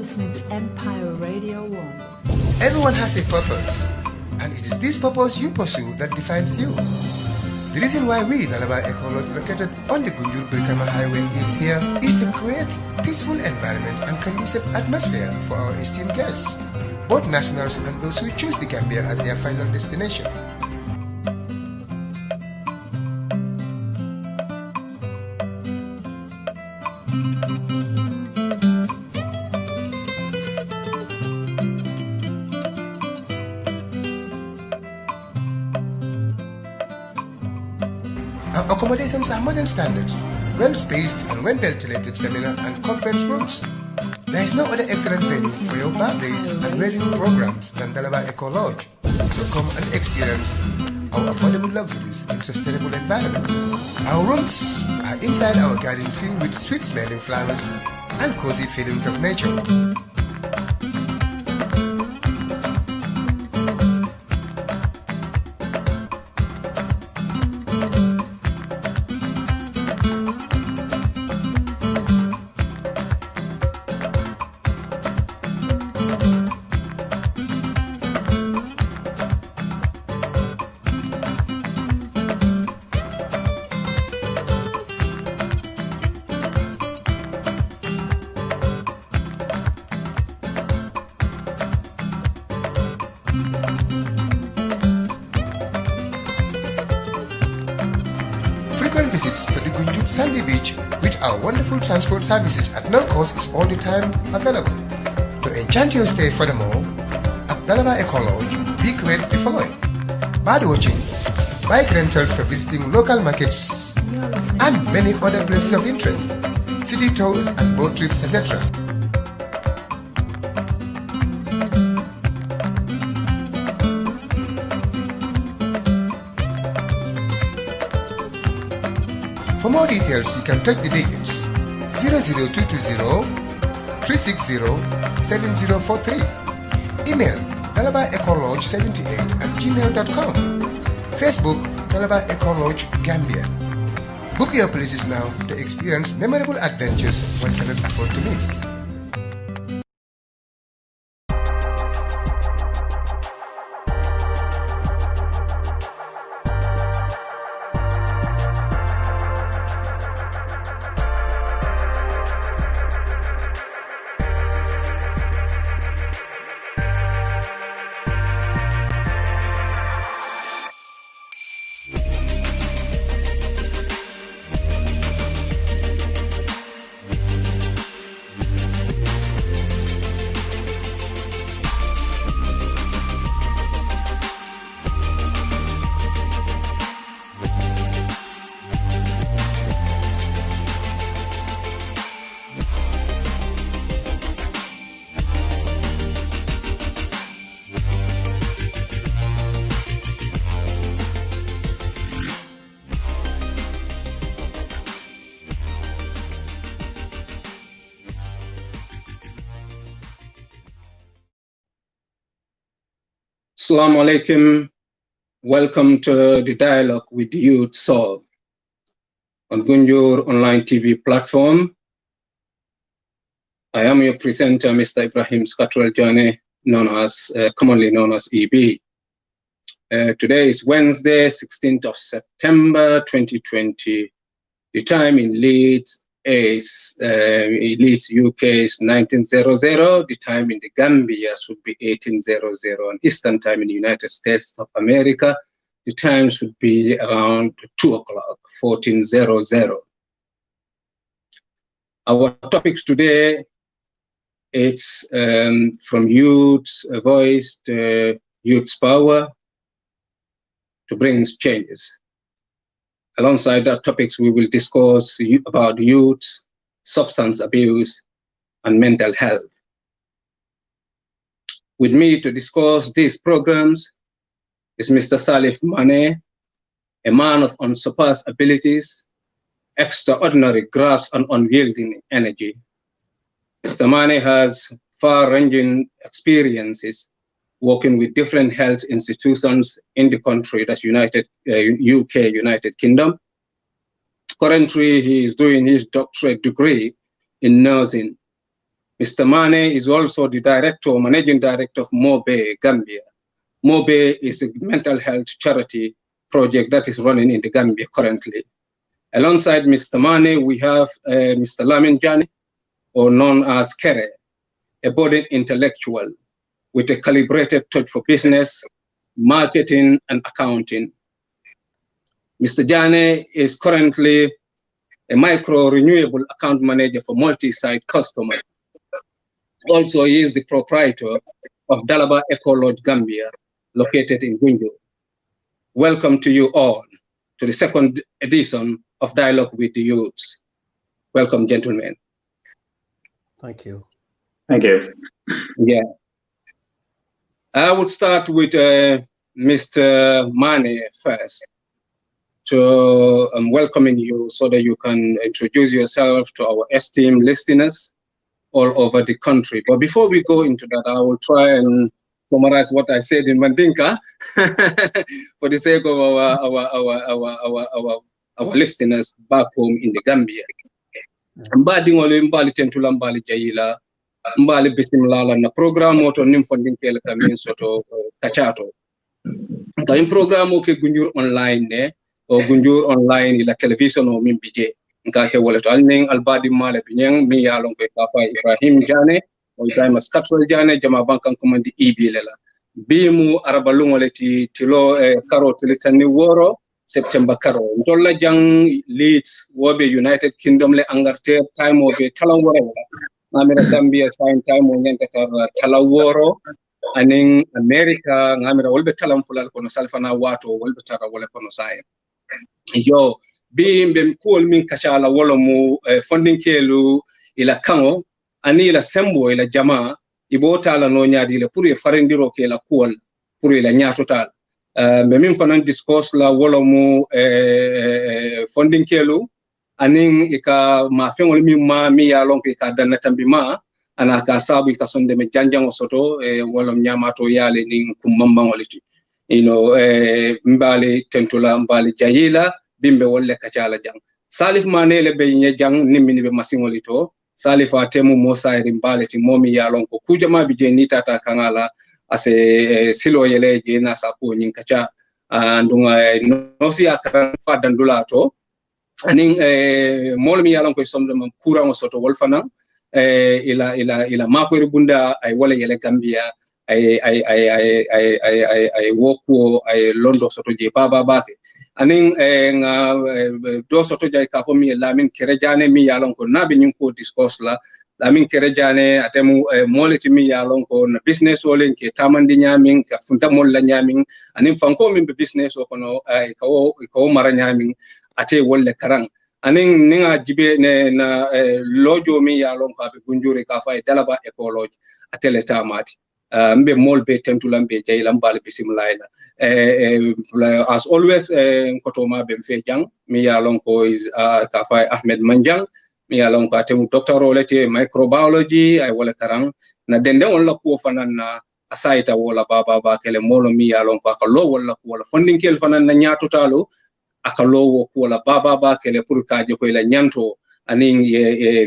listening to Empire Radio 1. Everyone has a purpose, and it is this purpose you pursue that defines you. The reason why we, Dalaba Ecology, located on the Gunjur-Brikama Highway, is here is to create peaceful environment and conducive atmosphere for our esteemed guests, both nationals and those who choose the Gambia as their final destination. Our accommodations are modern standards, well-spaced and well-ventilated seminar and conference rooms. There is no other excellent venue for your birthdays and wedding programs than Dalaba Eco Lodge. So come and experience our affordable luxuries in sustainable environment. Our rooms are inside our gardens filled with sweet-smelling flowers and cozy feelings of nature. Frequent visits to the Gunjut Sandy Beach with our wonderful transport services at no cost is all the time available. To enchant your stay furthermore, at Dalaba Eco Lodge, we create the following: bird watching, bike rentals for visiting local markets, and many other places of interest, city tours and boat trips, etc. For more details, you can take the digits 00220 360 7043. Email dalabaecolodge78@gmail.com. Facebook Dalaba Eco Lodge Gambia. Book your places now to experience memorable adventures one cannot afford to miss. Assalamu alaikum. Welcome to the dialogue with Youth Soul on Gunjur online TV platform. I am your presenter, Mr. Janneh Janneh, commonly known as EB. Today is Wednesday, 16th of September, 2020. The time in Leeds is Leeds, UK is 1900. The time in the Gambia should be 1800. And Eastern time in the United States of America, the time should be around 2 o'clock, 1400. Our topics today, it's from youth's voice to youth's power to bring changes. Alongside that topics, we will discuss about youth, substance abuse, and mental health. With me to discuss these programs is Mr. Salifu Manneh, a man of unsurpassed abilities, extraordinary grasp, and unyielding energy. Mr. Manneh has far-ranging experiences working with different health institutions in the country, that's UK, United Kingdom. Currently, he is doing his doctorate degree in nursing Mr. Manneh is also the director or managing director of Mobe, Gambia. Mobe is a mental health charity project that is running in the Gambia currently. Alongside Mr. Manneh, we have Mr. Lamin Janneh, or known as Kere, a budding intellectual with a calibrated touch for business, marketing, and accounting. Mr. Janneh is currently a micro-renewable account manager for multi-site customers. Also, he is the proprietor of Dalaba Eco Lodge Gambia, located in Gunjur. Welcome to you all to the second edition of Dialogue with the Youths. Welcome, gentlemen. Thank you. Thank you. Yeah. I would start with Mr. Manneh first, to welcoming you so that you can introduce yourself to our esteemed listeners all over the country. But before we go into that, I will try and summarize what I said in Mandinka for the sake of our listeners back home in the Gambia. Mbadi ngole mbali tentula mbali jayila mbali bismillah na program oto nim fondinkel kamin soto kachato. Kamin program o ke gunjur online ne o gunjur online ila television o min bije nka ke wala to alning albadi mala binyang mi yalon ko papa Ibrahim Janneh o Ibrima Janneh jama bankan komandi lela bimu arabalungole ti tilo karo tilitani woro September karo dolla jang Leeds wobe United Kingdom le Angleterre time wobe talaworo ngamira Gambia time o nyanta tar talaworo aning America ngamira wolbe talam fulal kono salfana wato wolbe tara wala kono saye yo bimbe mkul min kashala wolo mu funding kelu ila kango ani ila sembo ila jamaa ibota la no nyaadi le pour farindiro ke la kuol pour ila nyaato tal be min fanan discourse la wolo mu funding kelu anin ika ma fengol mi ma mi ya lon ka danna tambi ma ana ka sabu ka sonde me janjango soto wolo nyamato yale nin kumamba ngoliti mbali tentula mbali jayila bimbe wolle kacala jang Salifu Manneh le be nye jang nimini be masingoli to Salifu atemu mosairi mbali ti momi yalon ko kujama bije ni tata kangala ase silo yele je na sapo nyin kacha ndunga nosi akran fa dandula to anin molmi yalon ko somde mam kurango soto wolfana ila mako bunda ay wala yele Gambia ay woku ay londo soto je baba bake anin do soto jay ka fomi Lamin Kere Janneh mi yalon ko nabi nyin ko discourse la Lamin Kere Janneh atemu moliti mi yalon ko na business olen ke tamandi nyamin ka funta mol la nyamin anin fanko min be business o kono ko mara nyamin ate wolle karang anin ninga jibe ne na lojo mi yalon ko be gunjure ka fay Dalaba Eco Lodge atele tamati mbe molbe tentulambe jaylam bal bismillah as always kotoma be fe jang mi yalon ko is kafay Ahmed Manjang mi yalon ko atemu doctor lete microbiology ay wala karang na dende wala ko fanan na asaita wala baba kele molo mi yalon ko akalo wala ko wala funding kel fanan na nyaato talo akalo ko wala baba kele pour kaje ko la nyanto anin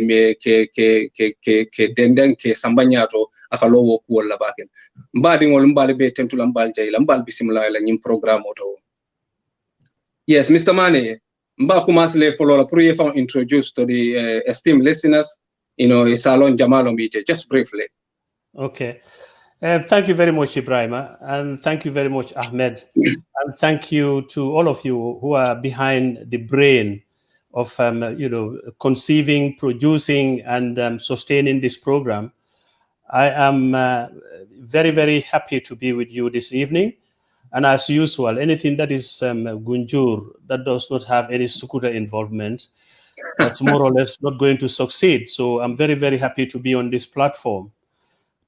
me ke denden ke sambanyato akalo wo ko wala baken mbadi ngol mbali be tentula mbal jayla mbal bismillah la nyim programme auto. Yes, Mr. Manneh, mba kumasle follow pour you introduce to the esteemed listeners, salon jamalo meet just briefly. Okay. Thank you very much, Ebrima, and thank you very much, Ahmed, and thank you to all of you who are behind the brain of conceiving, producing, and sustaining this program. I am very, very happy to be with you this evening. And as usual, anything that is Gunjur that does not have any Sukuta involvement, that's more or less not going to succeed. So I'm very, very happy to be on this platform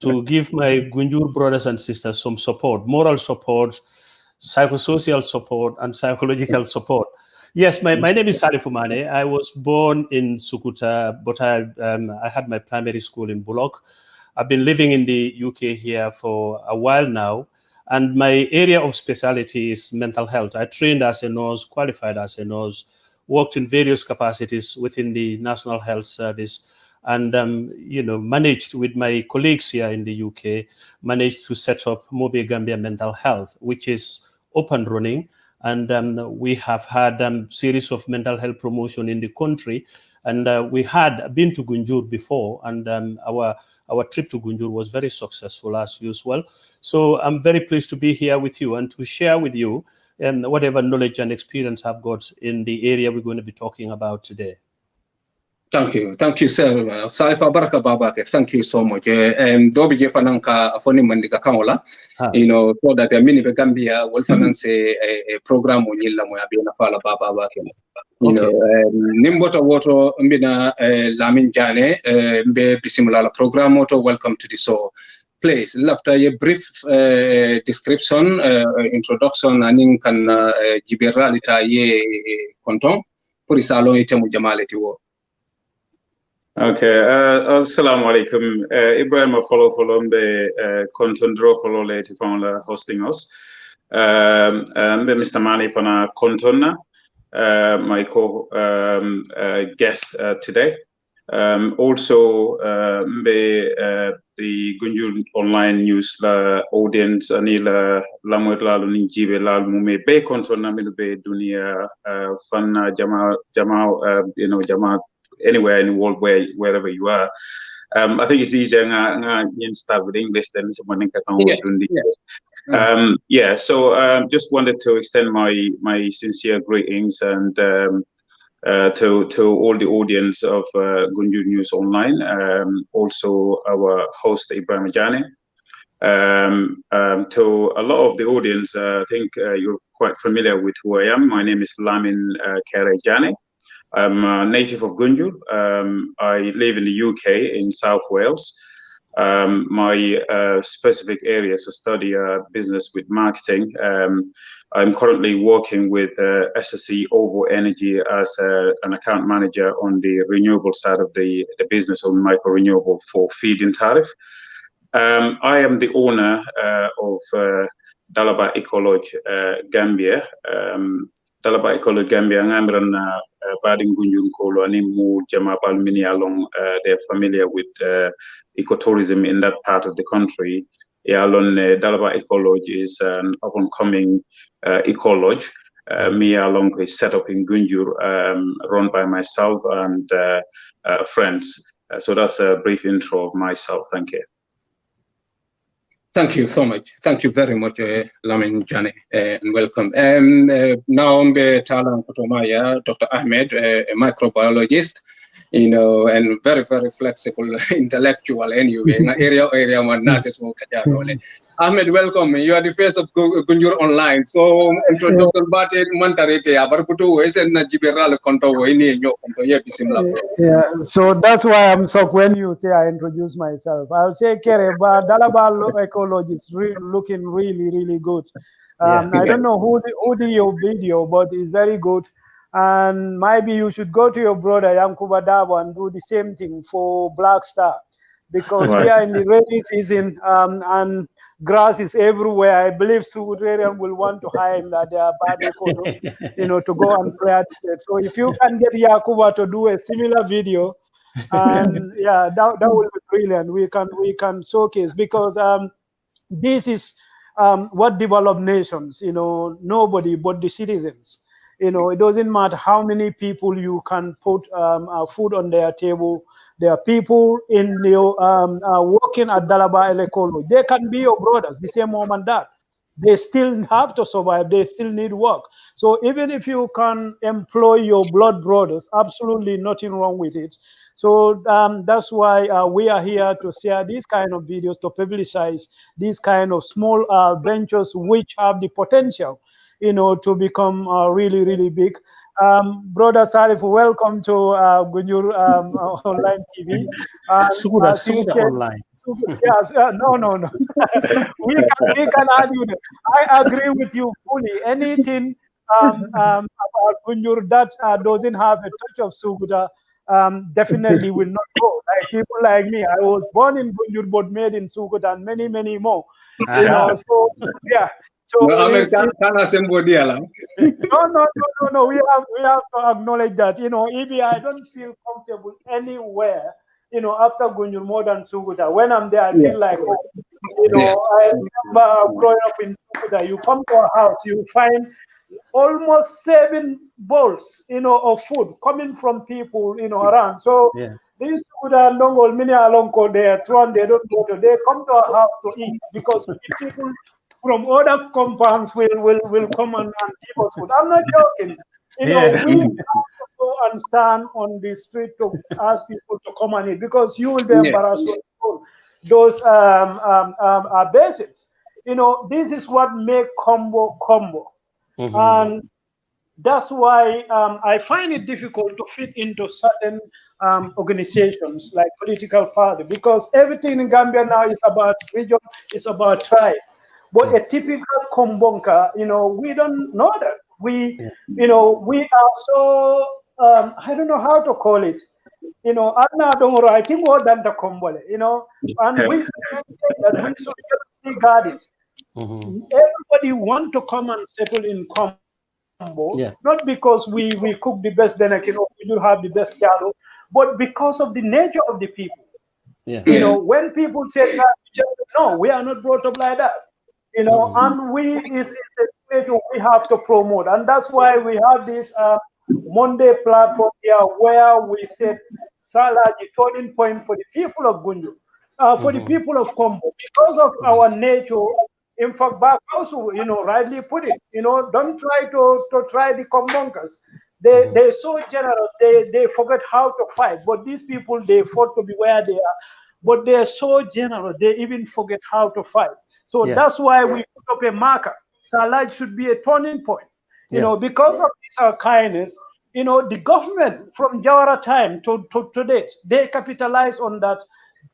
to give my Gunjur brothers and sisters some support, moral support, psychosocial support, and psychological support. Yes, my name is Salifu Manneh. I was born in Sukuta, but I had my primary school in Bullock. I've been living in the UK here for a while now, and my area of specialty is mental health. I trained as a nurse, qualified as a nurse, worked in various capacities within the National Health Service, and managed with my colleagues here in the UK, managed to set up Mobe Gambia Mental Health, which is up and running. And we have had series of mental health promotion in the country. And we had been to Gunjur before, and our trip to Gunjur was very successful as usual. So I'm very pleased to be here with you and to share with you whatever knowledge and experience I've got in the area we're going to be talking about today. Thank you, sir. Salifu baraka babake. Thank you so much. Dobi je fananka afoni mandika kamola. So that mini be Gambia will finance a program on yilla mo abina fala babake. Nimbota woto mbina Lamin Janneh mbe bisimula program moto. Welcome to the show. Please, after a brief description, introduction, anin kan jiberalita ye konton pour salon itemu jamaleti wo. Okay, assalamu alaikum. Ebrima follow the content draw follow later from hosting us. Mr. Manneh fana contona, my guest today. Also, the Gunjur online news audience anila lamut lalu ni jibe lalu mume be contona milu be dunia fan jama jama anywhere in the world wherever you are. I think it's easier to start with English than someone can so just wanted to extend my sincere greetings and to all the audience of Gunjur News Online, also our host Ebrima Janneh. To a lot of the audience, I think you're quite familiar with who I am. My name is Lamin Kere Janneh. I'm a native of Gunjur. I live in the UK in South Wales. My specific areas of study are business with marketing. I'm currently working with SSE Ovo Energy as an account manager on the renewable side of the business on micro renewable for feed-in tariff. I am the owner of Dalaba Ecolodge Gambia. Dalaba Ecolodge Gambia ngamiran bading Gunjur Kolo animu jama balmini along they're familiar with ecotourism in that part of the country. Alon Dalaba Ecolodge is an up-and-coming ecolodge. Me along is set up in Gunjur, run by myself and friends. So that's a brief intro of myself. Thank you. Thank you so much. Thank you very much, Lamin Janneh, and welcome. Now I'm Talan Kotomaya, Dr. Ahmed, a microbiologist, and very, very flexible intellectual anyway. area one not as well. Ahmed, welcome. You are the face of Gunjur Online. So introduction but mantarete abarkutu is and Jiberal Konto ini nyo konto ye bisimla. Yeah, so that's why I'm shocked when you say I introduce myself. I'll say Kere, but Dalaba Ecology is looking really good. I don't know who did your video, but it's very good. And maybe you should go to your brother Yankuba Dabo and do the same thing for Black Star, because we are in the rainy season and grass is everywhere. I believe Sugutarian will want to hire him that they are bad to go and clear it. So if you can get Yakuba to do a similar video, and that will be brilliant. We can showcase, because this is what developed nations, nobody but the citizens. It doesn't matter how many people you can put food on their table. There are people in working at Dalaba Elekolo. They can be your brothers, the same mom and dad. They still have to survive. They still need work. So even if you can employ your blood brothers, absolutely nothing wrong with it. So that's why we are here to share these kind of videos, to publicize these kind of small ventures which have the potential to become really big. Brother Salifu, welcome to Gunjur Online TV. Suguda Online. Yes, no. we can argue that. I agree with you fully. Anything about Gunjur that doesn't have a touch of Suguda definitely will not go. Like people like me, I was born in Gunjur but made in Suguda and many more. So yeah. So no. We have to acknowledge that. If I don't feel comfortable anywhere, after Gunjur more than Sukuta. When I'm there, I feel like, I remember growing up in Sukuta. You come to a house, you find almost 7 bowls, of food coming from people, around. So these Sukuta and Dongol, many along there, they don't go to. They come to our house to eat because people from other compounds will come and give us food. I'm not joking. We have to go and stand on the street to ask people to come and eat because you will be embarrassed with those basics. This is what make combo. And that's why I find it difficult to fit into certain organizations like political party because everything in Gambia now is about region, it's about tribe. But a typical Kombonka, we don't know that. We are so, I don't know how to call it. I think more than the Kombole, and we should just guard it. Everybody want to come and settle in Kombo, not because we cook the best Benekin or we do have the best cattle, but because of the nature of the people. When people say that, no, we are not brought up like that. And it's a stage we have to promote, and that's why we have this Monday platform here where we set Salah the turning point for the people of Gunju, for the people of Kombo, because of our nature. In fact, back also, rightly put it, don't try to try the Kombonkers. They're so generous, they forget how to fight. But these people, they fought to be where they are. But they're so generous, they even forget how to fight. So that's why we put up a marker. Salah should be a turning point. Because of this kindness, the government from Jawara time to date, they capitalize on that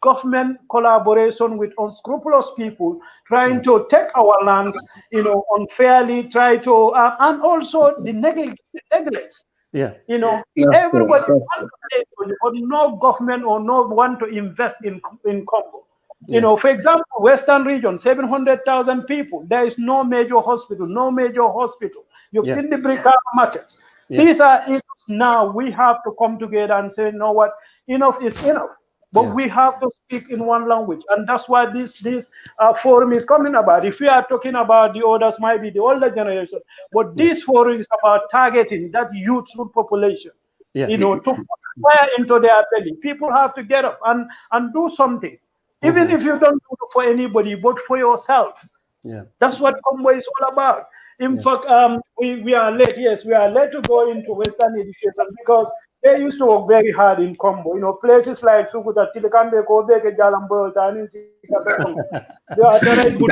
government collaboration with unscrupulous people trying to take our lands, unfairly, try to, and also the neglect. Everybody wants to say, but no government or no one to invest in Congo. For example, Western region, 700,000 people. There is no major hospital, You've seen the brick markets. These are issues now. We have to come together and say, you know what, enough is enough. But we have to speak in one language, and that's why this forum is coming about. If we are talking about the others, might be the older generation, but this forum is about targeting that youth population. To fire into their belly. People have to get up and do something, even if you don't do it for anybody, but for yourself. That's what Combo is all about. In fact, we are late. Yes, we are late to go into Western education because they used to work very hard in Combo. Places like Sukuta, Tilikambe, Kobeke, Jalambo, they are very good.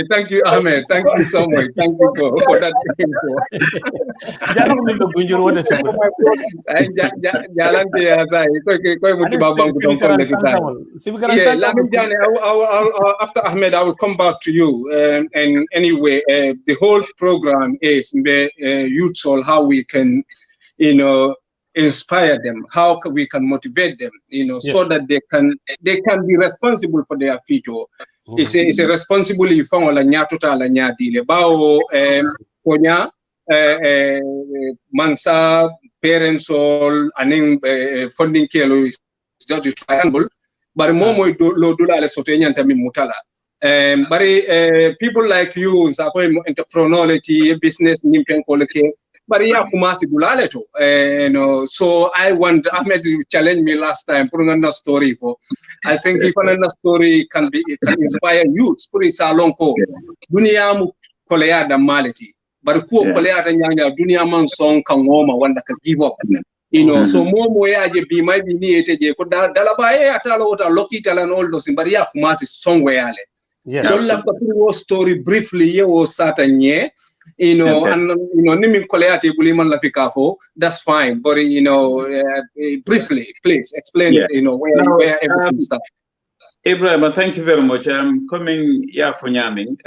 Thank you, Ahmed. Thank you so much. Thank you for that info. Lamin Janneh, after Ahmed, I will come back to you. And anyway, the whole program is the youth soul, how we can, inspire them, how we can motivate them, so that they can be responsible for their future. It's a responsibility for la nyatota la nyadile bao konya mansa parents all aning funding kelo is just a triangle, but momo lo dula le sotenya ntami mutala. But people like you, entrepreneurity, business, nimfen koleke. But yeah, kumasi bulale to. So I want Ahmed to challenge me last time. Put another story for. I think if another story can inspire youth. Put it along ko. Dunia mu kolea da mality. But ku kolea da nyanya dunia man song kangoma wanda can give up. So more ya je be might be ni ete je ko dalaba atalo ota loki talan all those. But yeah, kumasi somewhere ale. So after put story briefly, ye was satanye. And nimi koleati buliman lafikafo, that's fine. But briefly, please explain where everything starts. Ebrima, thank you very much. I'm coming here for Nyaming.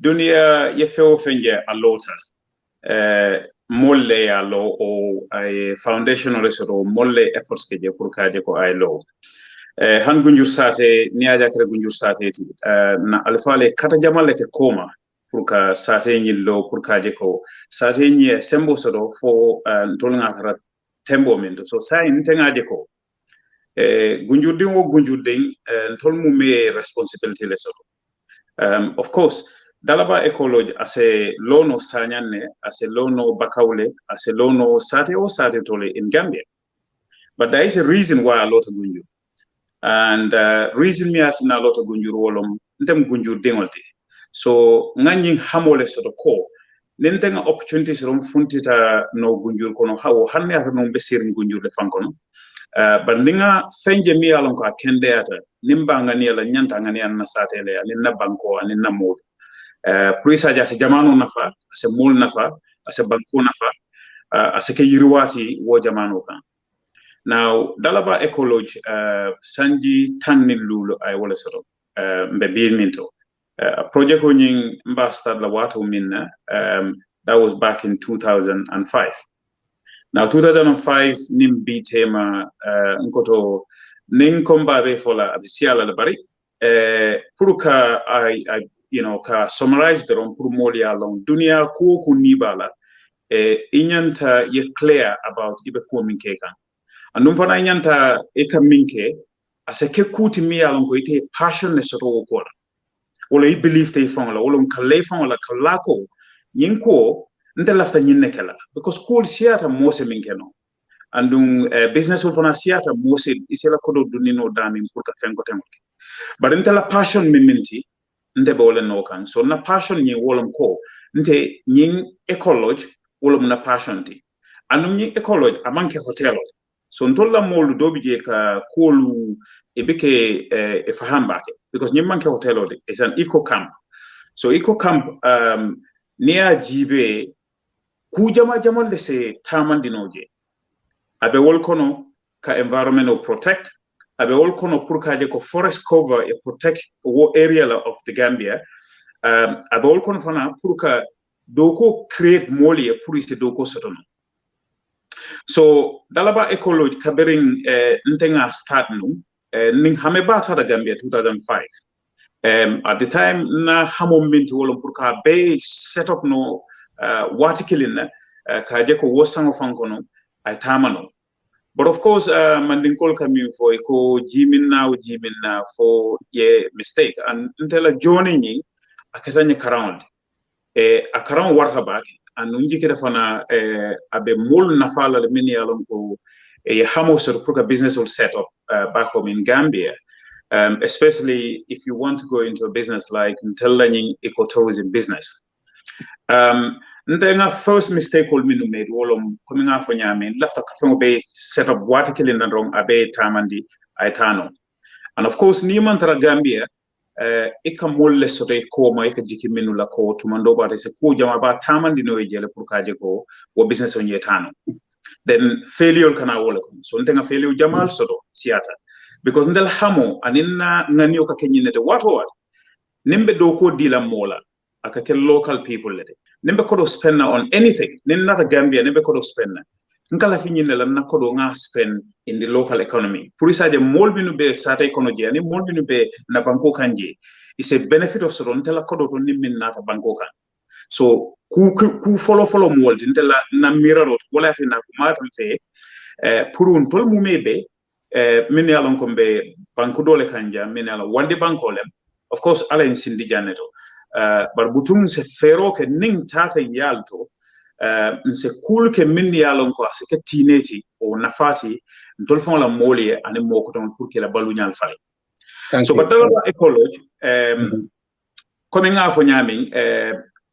Dunia yefeo fenje alota. Molle alo o a foundational resoro molle efforts ke je pour kaje ko ay lo. Han gunjur sate niaja kare gunjur sate ti na alfale kata jamale ke koma pour ka sate nyillo pour kaje ko sate nyi sembo sodo fo tolnga kara tembo min so sa intengaje ko gunjurdin wo gunjurdin tol mu me responsibility le so of course dalaba ecology as a lono sanyanne as a lono bakawle as a lono sate o sate tole in Gambia, but there is a reason why a lot of gunjur and reason me as na a lot of gunjur wolom ndem gunjur dingolti so ngani hamole so ko nentenga opportunities rom funtita no gunjur kono hawo hanne ata no be sirin gunjur le fankono bandinga fenje mi alon ko kende ata nimba ngani ala nyanta ngani an nasatele ali na banko ani na mod prisa ja se jamanu nafa se mol nafa se banko nafa se ke yirwati wo jamanu kan now dalaba ecology sanji tanni lulu ay wala soto mbe bir minto project onying mba start la watu minna that was back in 2005. Now 2005 nim bitema nkoto nin kombabe fola abisiala la bari puruka I you know ka summarize the ron pur molia long dunia ko kunibala inyanta ye clear about ibe ko minke kan andum fana inyanta e ka minke asake kuti mi alon ko ite passion ne soto ko wala I believe te fonga wala kale fonga kalako nyinko nte lafta nyinne kala because school siata mose minkeno andung business fona siata mose isela kodo dunino dami pour ka fenko temoke but nte la passion minti nte be wala no kan so na passion nyi wolom ko nte nyin ecology wolom na passion ti andung nyi ecology amanke hotel so ntolla molu dobi je ka kolu ebike e fahambake because nyi manke hotel is an eco camp so eco camp near jibe ku jama lese tamandinoje abe wol kono ka environmental protect abe wol kono pour kaje ko forest cover e protect wo area of the Gambia abe wol kono fana pour ka doko create moli e pour ise doko sotono so dalaba ecology kaberin ntenga start nu ning hameba ta da Gambia 2005 at the time na hamo minti wolo pour ka be set up no watikilina kaje ko wosango fankono ay tamano but of course mandinkol kami fo ko jiminna for ye mistake and intela joni ni akatanye karound a karound warta back and unji kida fana abe mul nafala le mini alon ko e hamo sort of business will set up back home in Gambia. Especially if you want to go into a business like learning ecotourism business. Ndenga first mistake all minu made wolom coming out for nyame left a cafe be set up water killing and wrong abe tamandi aitano. And of course Niman Gambia eka molle sote ko ma eka jiki minu la ko tumando ba se ko jama ba tamandi no ejele pour kaje ko wo business on yetano. Then failure kana wole ko so ndenga failure jamal soto siata. Because ndel hamo aninna ngani ka kenyinete what nimbe doko dila mola aka ke local people lete nimbe kodo spend on anything ninna Gambia nimbe kodo spend nkala finyine lam na kodo nga spend in the local economy pour isaje molbinu be sata economy ani molbinu be na banko kanje is a benefit of soron tela kodo to nimmin na banko kan so ku follow moldi ndela na mirarot wala fi na kumata fe pour un tol mumebe min yalon ko be banku dole kanja min yala wande bankolem of course ala en sindi janeto bar butum se fero ke ning tata yalto se kul ke min yalon ko se ke tineti o nafati ndol fon la moli ani moko ton pour que la balu nyal fale so badala ecology coming nga fo nyami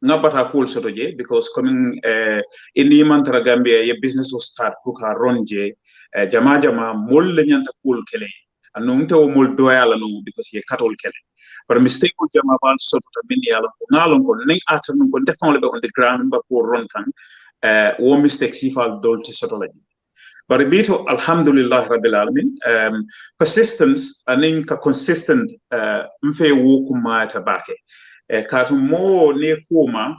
ngabata cool sotoje because coming in the mantra Gambia ye business will start pour ka ronje jama mol le nyanta cool kele anum te o mol doyala no because ye katol kele but mistake ko jama bal soto min yala ko ngalon ko ning atanum ko defon le on the ground ba ko ron tan wo mistake sifal dolti soto la but bito alhamdulillah rabbil alamin persistence anin ka consistent mfe wo kuma tabake katu mo ne kuma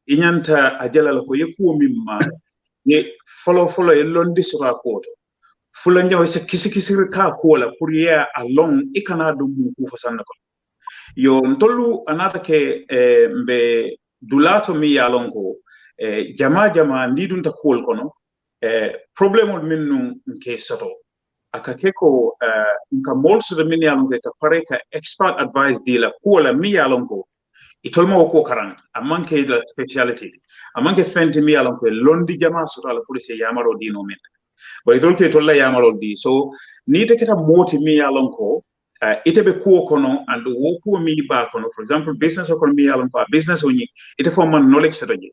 inyanta ajala ko ye ko mimma ne follow e londi sura koto fulan jaw se kisi ka kola pour ya along ikana do mu ku fasanna ko yo ntollu anata ke mbe dulato mi yalon ko jama ndidunta kol kono problème min nun ke soto aka keko nka molso de min yalon ka pare ka expert advice dealer ko la mi yalon ko itolmo ko karan amanke la speciality amanke fenti mi yalon ko londi jama soto la police yamaro dino min but itolke tolla yamaro di so ni te keta moti mi yalon ko ite be kuo kono and wo kuo mi ba kono for example business ko mi yalon ko business oni ite fo man knowledge soto je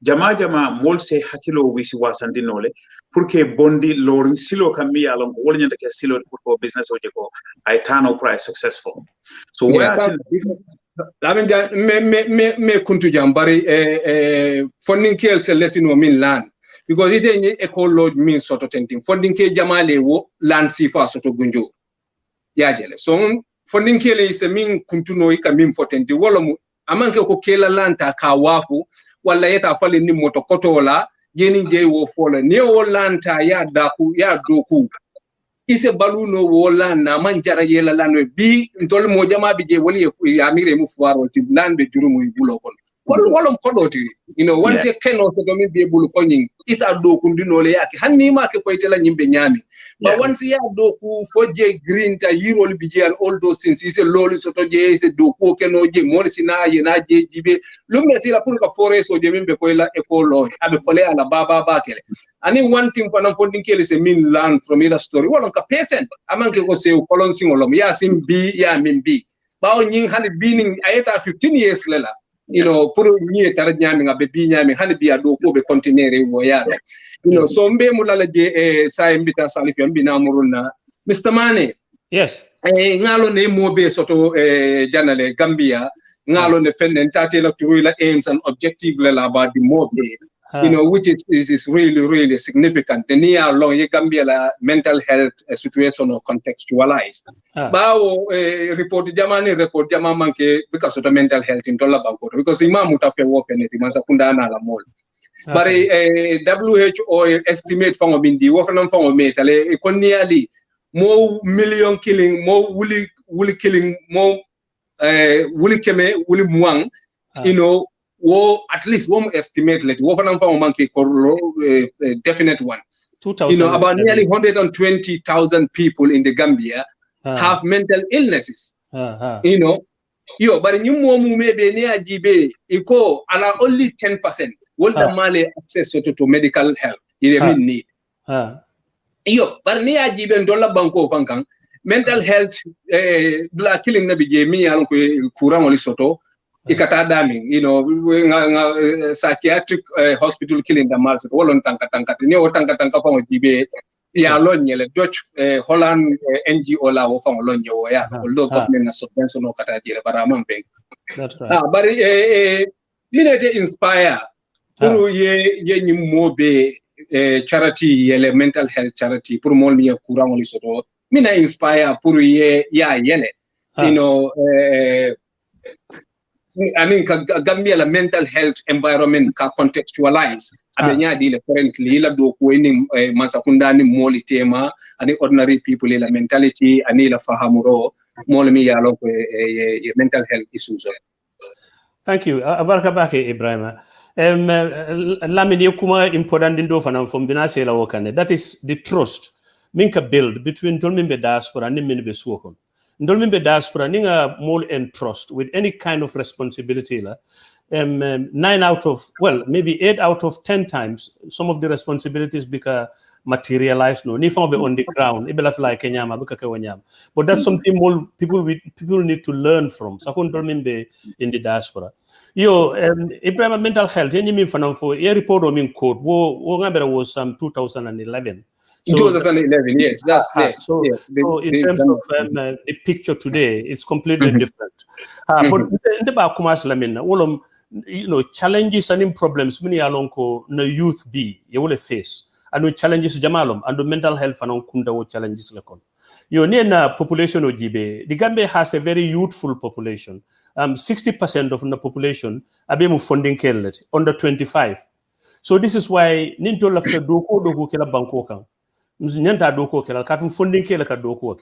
jama mol se hakilo wisi wasandinole pour que bondi lorin silo kam mi yalon ko wol nyanta ke silo pour ko business oje ko ay tano price successful so where Lamin me kuntu jambari funding kel se lesino min land because it any ecology mean sort of thing funding ke jamale wo land sifa soto gunjo ya jele so funding kel is a min kuntu no ika min fotenti wala mu amanke ko kela lanta ka wafu wala yeta fale ni moto kotola jeni je wo fola ne wo lanta ya daku ya doku ise baluno wo lana manjara yela lano bi ntol mo jama bi je wali ya mire mu fuaro ti nande jurumu bulo kon wala kodoti once you cannot to be able koning isa doku ndino le yake hanni ma ke koytela nyimbe nyami but once ya doku foje green ta yirol bi je and all those things ise loli soto je ise doku ke no je mo sina ye na je jibe lumme sila pour ka forest o je mimbe koyla ecology abe kole ala baba bakele ani one thing panam fonding kele se min learn from either story wala ka patient amanke ko se kolon singolom ya simbi ya mimbi bawo nyin hani bining ayeta 15 years lela pour ni tar nyami ngabe bi nyami hani bi ado ko be continuer wo yaro so mbe mulala je sa mbita Salifu mbina muruna Mr. Manneh yes ngalo ne mobe soto janale Gambia ngalo ne fenden tatela to la aims and objective la about the mobe which is really significant. The near long Gambia la mental health situation or contextualized. Bao report jama manke because of the mental health in Dollar Banco because imam utafe open it manza kundana la mol. But WHO estimate from bindi wofanam from metale nearly more million killing, more woolly killing, more woolly keme, woolly muang, wo at least one estimate like wo fanam fa manke definite one 2000 about nearly 120,000 people in the Gambia have mental illnesses but nyumo mu mebe ne ajibe iko ala only 10% will the male access to medical help in need but ne ajibe dollar banko fankan mental health dula killing na bije mi alon ko kuran oli soto ikata daming psychiatric hospital killing the mars wolon tanka ne o tanka fa jibe ya lonyele Dutch Holland NGO la wo fa lonye wo ya although government na subvention no kata jere barama mbe that's right bari minete inspire pour ye nyimobe charity ele mental health charity pour mol mi courant oli soto mina inspire pour ye ya yele I mean, Gambia la mental health environment ka contextualize. Abenya di le currently la do ko ni mansakunda ni moli tema ani ordinary people la mentality ani la fahamuro mol mi ya lo ko mental health issues. Thank you. Abaraka bake Ebrima. Lamin yekuma important indo fanam from binase la wokane. That is the trust minka build between dolmimbe diaspora and minbe suokon. Ndolmimbe diaspora ninga more and trust with any kind of responsibility la 8 out of 10 times some of the responsibilities become materialized no ni be on the ground ibela like kenyama buka kewanyama but that's something more people need to learn from sakon dolmimbe in the diaspora Ebrima mental health yenyi min fanam for a report o min code wo ngambere was 2011 So, 2011, yes, that's yes. So in terms of the picture today, it's completely different. But in the back, challenges and problems many alonko no youth be you will face, and challenges jamalum and the mental health and kunda challenges lakon. Near population of Jibe, the Gambia has a very youthful population. 60% of the population are being funding kellet under 25. So this is why Ninto lafta doko kela bankokan. Nyanta doko kela katun funding kela ka doko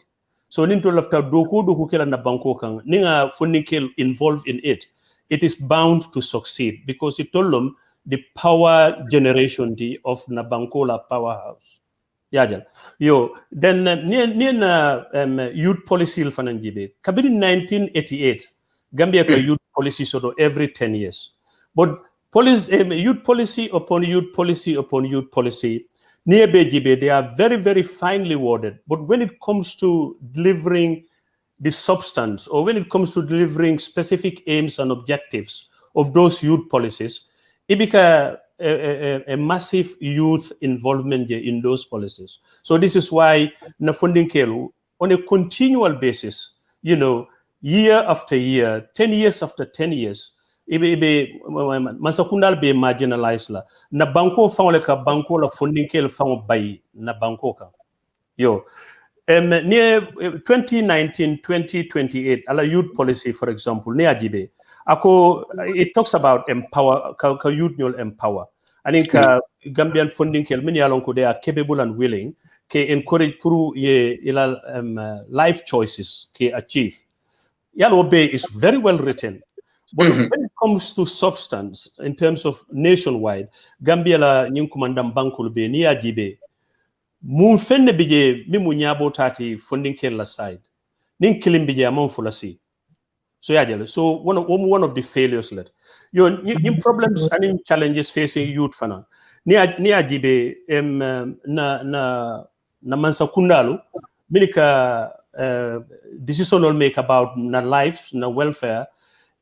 so ninto lafta doko kela na banko kan ninga funding kel involved in it is bound to succeed because it told them the power generation of Nabankola powerhouse. Yajal. Yo, then youth policy fananjibe. Kabiri 1988, Gambia ka youth policy sort every 10 years. But youth policy upon youth policy upon youth policy, near Bejibe, they are very, very finely worded. But when it comes to delivering the substance, or when it comes to delivering specific aims and objectives of those youth policies, it became a massive youth involvement in those policies. So this is why na funding kelu on a continual basis, year after year, 10 years after 10 years, masakundal be marginalized la na banko fangole ka banko la funding kelu fango bay na banko ka. Yo. Near 2019, 2028, ala youth policy, for example, near Jibe, it talks about empower, youth empower. I think Gambian funding many along they are capable and willing to encourage through life choices to achieve. Yellow Bay is very well written. But when it comes to substance, in terms of nationwide, Gambia la nyunkumandam bankul be near Jibe. Mun fenne bije mi mu nyabo tati funding la side nin kilim bije amon fulasi so so one of the failures let in problems and in challenges facing youth fana ni ajibe na mansa kundalu minika decision make about na life na welfare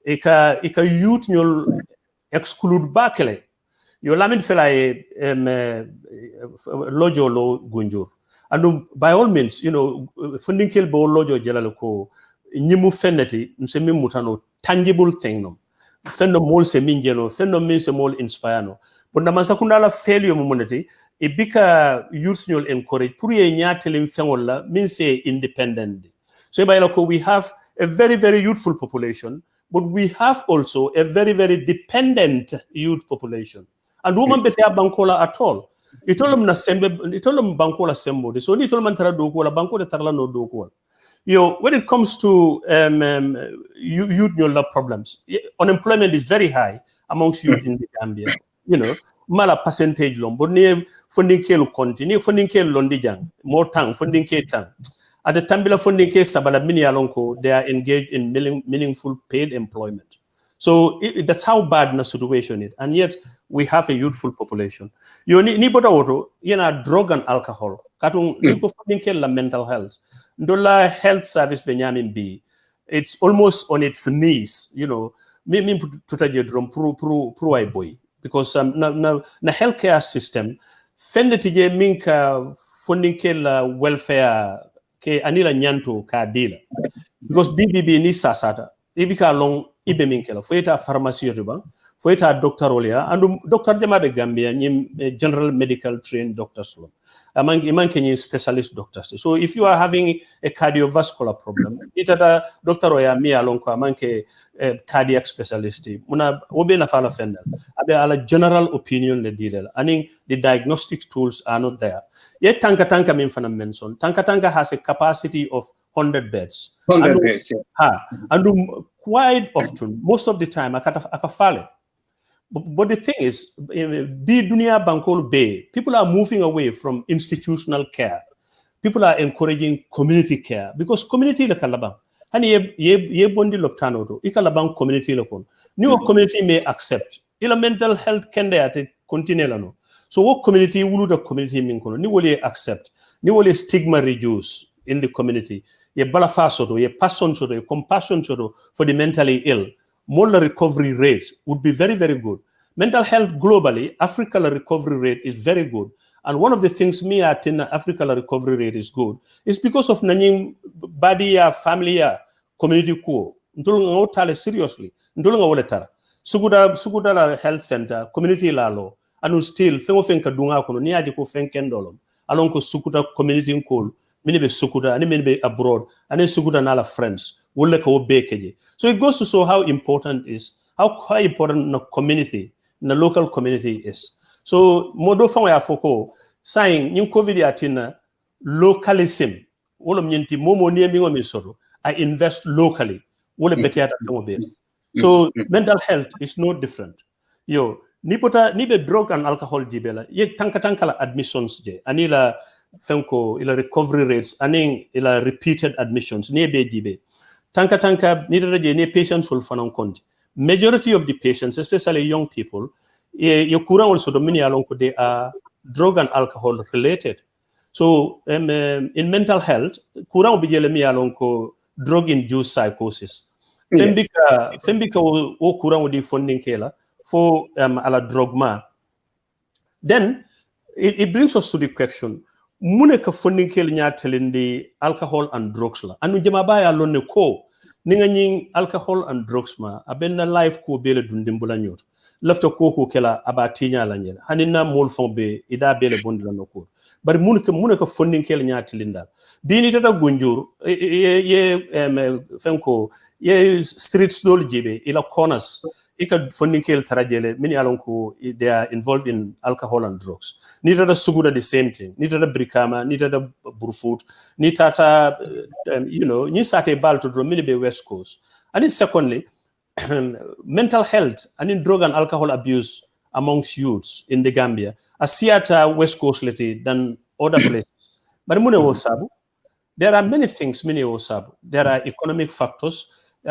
eka youth nyol exclude bakele yo Lamin Felaye lojo lo gunjur and by all means funding kill bo lojo jalal ko nyimu fenneti nsemi mutano tangible thing no fenno mol se minjeno fenno min se mol inspire no but na masakunda la failure mo moneti e bika youth nyol encourage pour ye nyatelim fengol la min se independent so by lako we have a very, very youthful population, but we have also a very, very dependent youth population. And woman betea bankola at all. It told them bankola sembo. So it told them tara dokola banko de tarla no dokola. When it comes to youth problems, unemployment is very high amongst youth in the Gambia. Mala percentage long, but near funding ke konti, near funding ke londijang, more tang, funding ke tang. At the Tambila funding case, Sabala Mini Alonko, they are engaged in meaningful paid employment. So that's how bad the situation is. And yet we have a youthful population. You need drug and alcohol. Katung la mental health. Ndola health service Benjamin B. It's almost on its knees, me tutaje drum pro boy. Because na healthcare system, fendetije minka funding la welfare ke anila nyanto ka dila because BBB ni sasata ibika long ibe minkela foyeta pharmacy riba foyeta doctor olia and doctor jama be Gambia ni general medical trained doctors lo among Kenyan specialist doctors. So if you are having a cardiovascular problem, itata doctor oya mi along ko amanke cardiac specialist muna obe na fala fendal abe ala general opinion le dilel aning the diagnostic tools are not there. Yet Tanka min fana mention Tanka has a capacity of 100 beds. 100 beds, yeah. And quite often, most of the time, akafale. But the thing is, be dunia bankol bay, people are moving away from institutional care. People are encouraging community care because community la kalabang. Hani ye bondi loptano do ikalabang community la kon. New community may accept. Ila mental health kende ate continue la no. So what community will the community mean? Ni wole accept, ni wole stigma reduce in the community. Ye balafa soto, ye passion soto, ye compassion soto for the mentally ill. More recovery rate would be very, very good. Mental health globally, Africa recovery rate is very good. And one of the things me at in Africa recovery rate is good is because of nanying body family community ko. Ndulunga otale seriously. Ndulunga wole tara. Suguda la health center, community lalo. Anu still fengo fenka dunga kono ni aji ko fenkendolom alon ko sukuta community ko mini be sukuta ani mini be abroad ani sukuta nala friends wolle ko bekeje. So it goes to show how important the community the local community is. So modo fango ya foko saying nyin covid atina localism wolo nyinti momo ni mi ngomi soto I invest locally wole betiata fango be. So mental health is no different. ni be drug and alcohol jibela ye tanka la admissions je anila fenko ila recovery rates aning ila repeated admissions ni be jibe tanka ni je ni patients will fanan konti majority of the patients especially young people ye kuran also domini along ko they are drug and alcohol related. So in mental health kuran bi jele mi along ko drug induced psychosis fembika o kuran di funding kela for ala drug ma. Then it brings us to the question mune ka funding kel nya telindi alcohol and drugs la anu jama baya lonne ko ninga nying alcohol and drugs ma abenna life ko bele dundimbula nyot lafta ko kela abatinya la nyela hanina mol fombe ida bele bondila noko bari mune ka funding kel nya telinda bini tata gunjur fenko ye streets dol jibe ila corners ika funding kel tarajele mini alonko they are involved in alcohol and drugs ni tata suguda the same thing ni tata brikama ni tata burfoot ni tata ni sate bal to dro mini be west coast. And then secondly mental health and in drug and alcohol abuse amongst youths in the Gambia a theater west coast than other places but mune wosabu there are many things many wosabu there are economic factors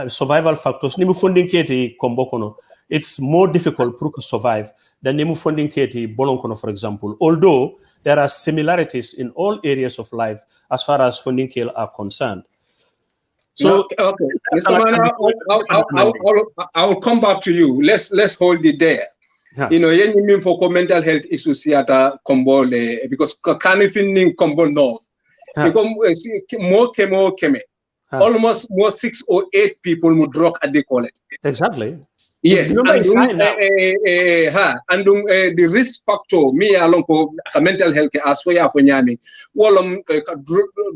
survival factors nimu funding keti kombokono it's more difficult to survive than nimu funding keti bolonkono for example although there are similarities in all areas of life as far as funding care are concerned. So okay. Mr. Manneh, I will come back to you. Let's hold it there. Yeah. You mean for mental health issues yata kombole because kanifin kombo north. Because more keme. Almost more 6 or 8 people would drug at the college. Exactly. Yes, and the risk factor me along ko mental health as well for nyami wolom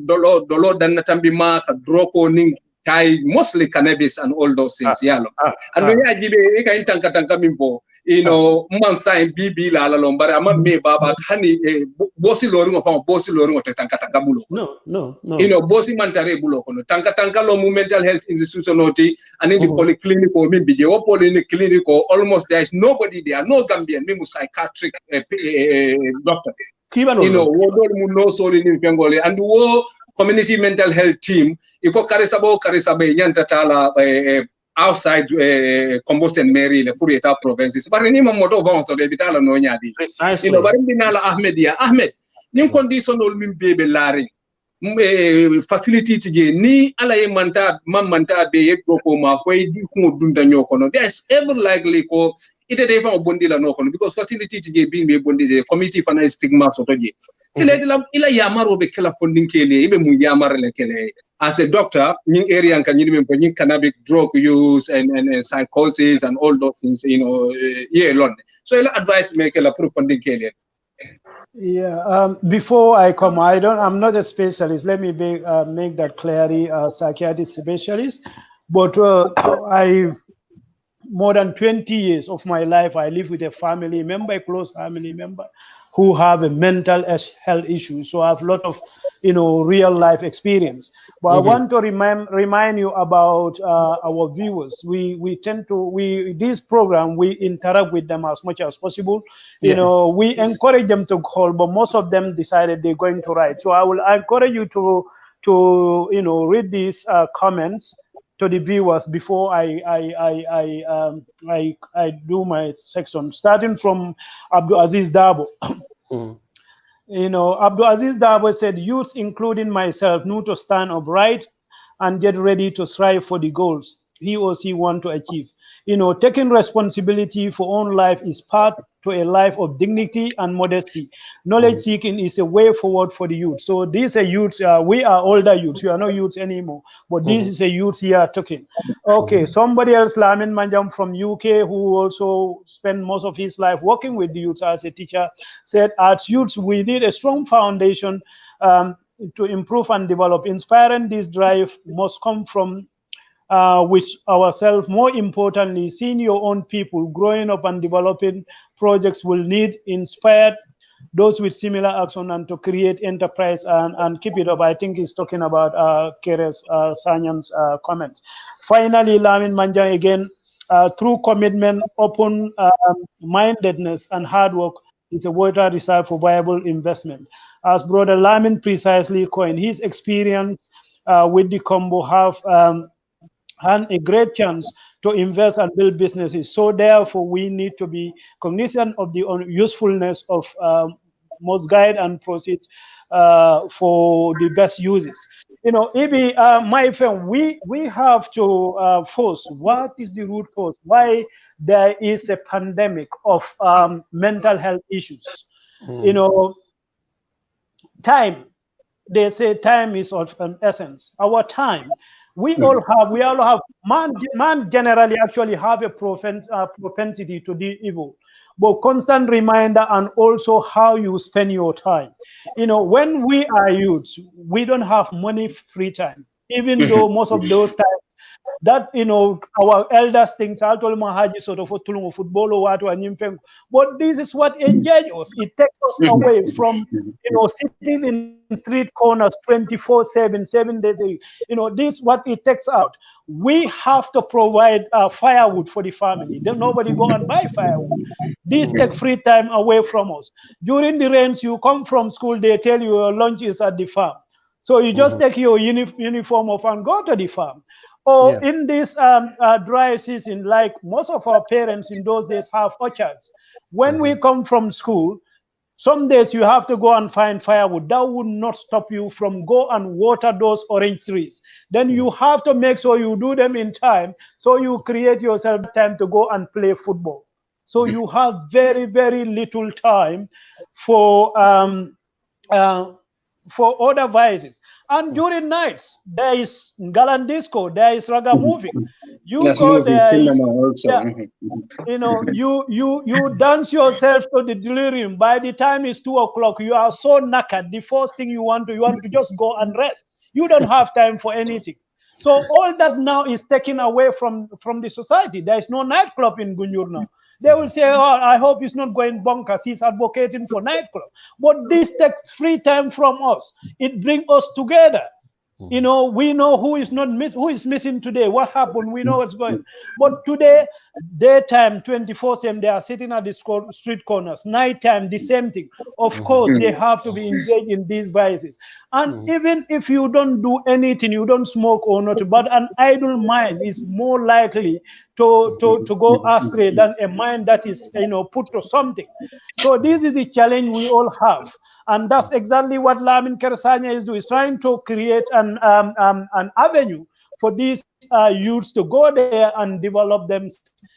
dolo dan natambi ma ka droko ning tai mostly cannabis and all those things yalo and when ajibe e ka tanka mimbo man sign bibi la lombare ama me baba hani bosi loringo fa bosi loringo te tanka bulo no bosi mantare bulo kono tanka lo mental health institution oti and in the polyclinic or maybe o polyclinic almost there is nobody there, no Gambian me psychiatric doctor wodol mu no so ni fengole and wo community mental health team iko karisabo nyanta tala outside Comboston Mary le Kurieta provinces but ni modo vont so de bitala no nyadi bari binala Ahmed ni condition ol min bebe lari facility tije ni ala ye manta be ye ko ma foy di ko dunda nyokono there's ever likely ko ite de fa bondi la nokono because facility tije bi be bondi de committee fana stigma soto je sile de la ila yamaro be kala funding kele ibe mu yamare le kele as a doctor in area kan yini men ko cannabis drug use and psychosis and all those things alone so ila advice me kala pro funding kele. Yeah, before I come, I'm not a specialist. Let me make that clearly, psychiatrist specialist. But more than 20 years of my life, I live with a family member, a close family member, who have a mental health issue. So I have a lot of, real life experience. But I want to remind you about our viewers. We tend to, this program, we interact with them as much as possible. We encourage them to call, but most of them decided they're going to write. So I will encourage you to read these comments to the viewers before I do my section, starting from Abdul Aziz Dabo. Abdul Aziz Dabo said, youths, including myself, need to stand upright and get ready to strive for the goals he or she want to achieve. Taking responsibility for own life is part to a life of dignity and modesty. Knowledge seeking is a way forward for the youth. So these are youths. We are older youths. We are not youths anymore. But this is a youth here talking. Okay, somebody else, Lamin Manjam from UK, who also spent most of his life working with the youths as a teacher, said, as youths, we need a strong foundation to improve and develop. Inspiring this drive must come from with ourselves. More importantly, seeing your own people growing up and developing projects will need inspired those with similar action and to create enterprise and keep it up. I think he's talking about Kere's Sanyan's comments. Finally, Lamin Manja again, through commitment, open mindedness, and hard work, is a water reserve for viable investment. As Brother Lamin precisely coined, his experience with the combo have and a great chance to invest and build businesses. So therefore, we need to be cognizant of the usefulness of most guide and proceed for the best uses. You know, Ibi, my friend, we have to first, what is the root cause? Why there is a pandemic of mental health issues? You know, time, they say time is of an essence. Our time, we all have, man generally actually have a propensity to do evil, but constant reminder and also how you spend your time. You know, when we are youths, we don't have money free time, even though most of those times that, you know, our elders think haji sort of football or what, but this is what engages us. It takes us away from, you know, sitting in street corners 24/7, 7 days a week. You know, this what it takes out. We have to provide firewood for the family. Then nobody go and buy firewood. This take free time away from us. During the rains, you come from school, they tell you your lunch is at the farm. So you just take your uniform off and go to the farm. Or in this dry season, like most of our parents in those days have orchards. When we come from school, some days you have to go and find firewood. That would not stop you from go and water those orange trees. Then you have to make sure you do them in time, so you create yourself time to go and play football. So you have very, very little time for other vices. And during nights, there is galant disco, there is raga moving. You go there, you know, you dance yourself to the delirium. By the time it's 2 o'clock, you are so knackered. The first thing you want to just go and rest. You don't have time for anything. So all that now is taken away from the society. There is no nightclub in Gunjur now. They will say, oh, I hope he's not going bonkers. He's advocating for nightclub. But this takes free time from us. It brings us together. You know, we know who is missing today. What happened? We know what's going. But today, daytime, 24/7, they are sitting at the street corners. Nighttime, the same thing. Of course, they have to be engaged in these vices. And even if you don't do anything, you don't smoke or not, but an idle mind is more likely to go astray than a mind that is, you know, put to something. So this is the challenge we all have. And that's exactly what Lamin Kere Janneh is doing. Is trying to create an avenue for these youths to go there and develop them.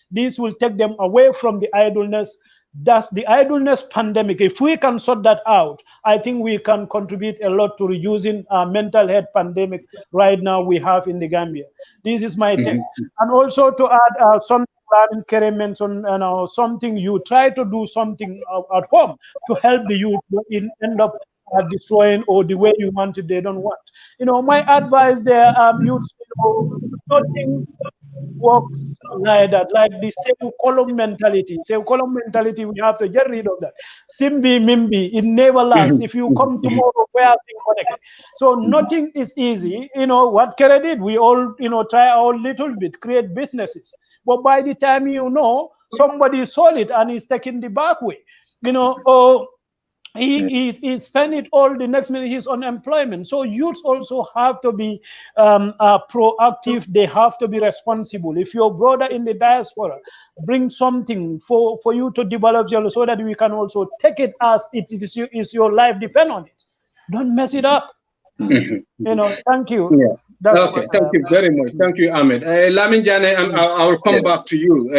This will take them away from the idleness. That's the idleness pandemic. If we can sort that out, I think we can contribute a lot to reducing mental health pandemic right now we have in the Gambia. This is my take. And also to add something Lamin Kere mentioned, something you try to do something at home to help the youth end up destroying or the way you want it, they don't want. You know, my advice there, youth, you know, nothing works like that, like the same column mentality. Same column mentality, we have to get rid of that. Simbi, Mimbi, it never lasts. If you come tomorrow, where are things connected? So nothing is easy. You know, what Kere did, we all, you know, try our little bit, create businesses. But by the time you know, somebody sold it and is taking the back way. You know, or he spent it all, the next minute he's on unemployment. So youths also have to be proactive. They have to be responsible. If your brother in the diaspora bring something for you to develop so that we can also take it as it is your life depend on it. Don't mess it up. You know, thank you. Okay, thank you very much. Thank you, Ahmed. Lamin Janneh, I'll come back to you.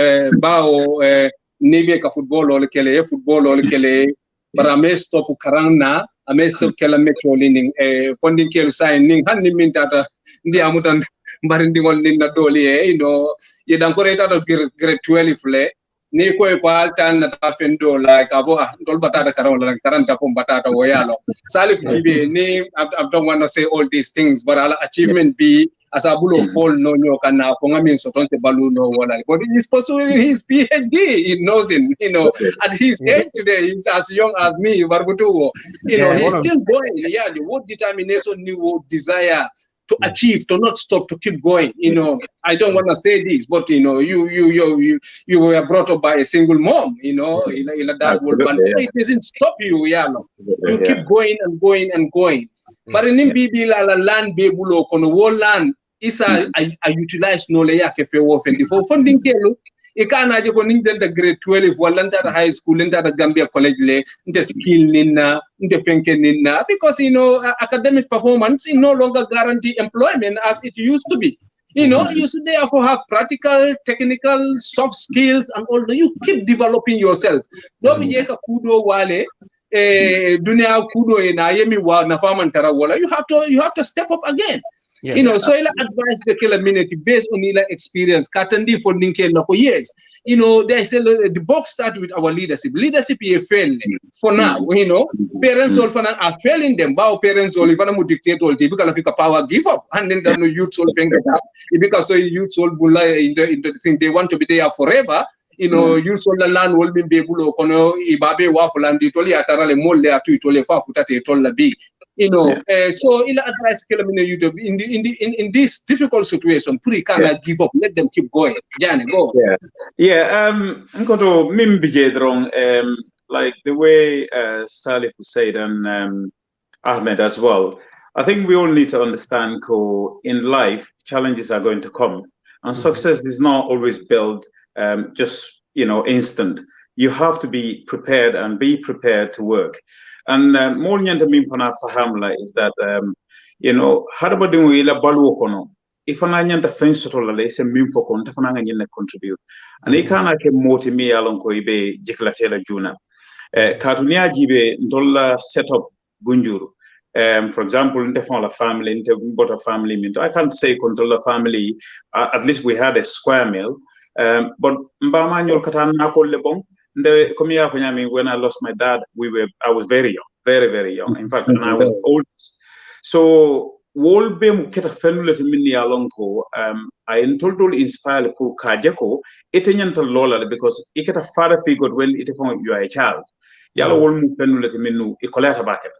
Bao nibe ka football or kele. But I may stop karangna, I may stop kela metro lining, funding kelu sign ning handy mintata, the amutan barinding linda doli, you know, you don't go out of grade 12 fle, Nico Paltan Tafendo like Avoa, Dolbatata Carola, like Taranta from Batata Wayalo. Salifu TV name, I don't want to say all these things, but I'll achievement be as a bull of fall no kana Pongamin so don't balloon or what. But he's pursuing his PhD, he knows him, you know, at his age today, he's as young as me, Barbutu, you know, he's still going, the word determination, new desire to achieve, to not stop, to keep going. I don't want to say this, but you were brought up by a single mom. That will, but it doesn't stop you. You keep going and going and going. But in Bibi la land be bulo kono whole land is a utilize no le yake fe wo fendi for funding kelo. Ikana je ko ningen the grade 12 wala nta high school nta Gambia college le nte skill ninna nte fenke ninna because academic performance is no longer guarantee employment as it used to be. You should therefore have practical, technical, soft skills, and all that. You keep developing yourself. Don't be just a kudo wale. Dunia kudo ina yemi wa na famantara wala. You have to step up again. So ila advice the community based on ila experience. Katandi funding ke na ko yes. They say the box start with our leadership. Leadership is failing for now. Parents all are failing them. Bao parents all if mu dictate all because of power give up and then the youth all think that because so youth all bulla in the thing they want to be there forever. Youth all the land will be able kono ibabe wa fulandi toli atarale molle atu itole fa futate tolla bi. So ila advice in this difficult situation, puri kana give up, let them keep going. Janneh, go. Nkoto mimbije drong like the way Salifu said and Ahmed as well. I think we all need to understand in life challenges are going to come, and success is not always built just instant. You have to be prepared and be prepared to work. And more nyanta min fana fahamla is that hadaba dingo ila balu kono ifana nyanta fensoto la ise min fo kon tafana nga nyenne contribute and ikana ke moti mi alon ko ibe jiklatela juna katunia jibe ndolla setup gunjuru for example inte la family inte bota family minto I can't say control family at least we had a square meal but mbama nyol katana ko lebon. When I lost my dad, I was very young, very, very young. In fact, when I was oldest. So, Wolbem Keta Fenuleti Mini Alonko, I told inspired Ku Kajako, Etanyanta Lola, because it get a father figure when you are a child. Yellow Wolmu Fenuleti Minu, Ecolata Backet.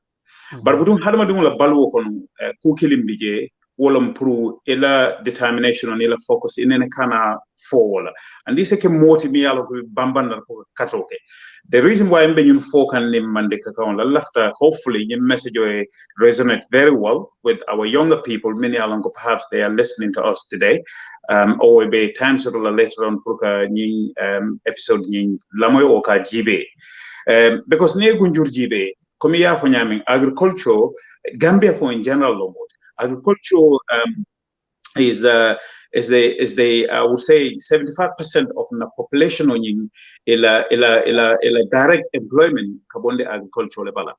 But we don't have a balu on Kukilim Bije, Wolum Pru, Ella determination on Ella focus in any kind of forward. And this is a motivate Bamban Katoke. The reason why I'm being focused on Mandeka left, hopefully, your message resonate very well with our younger people. Many along perhaps they are listening to us today, or be times later on episode Lamoy Oka Jibe. Because near Gunjur Jibe, Komiya for Nyaming, agriculture, Gambia for in general, agriculture is the I would say 75% of the population on in direct employment kabonde agriculture lebala.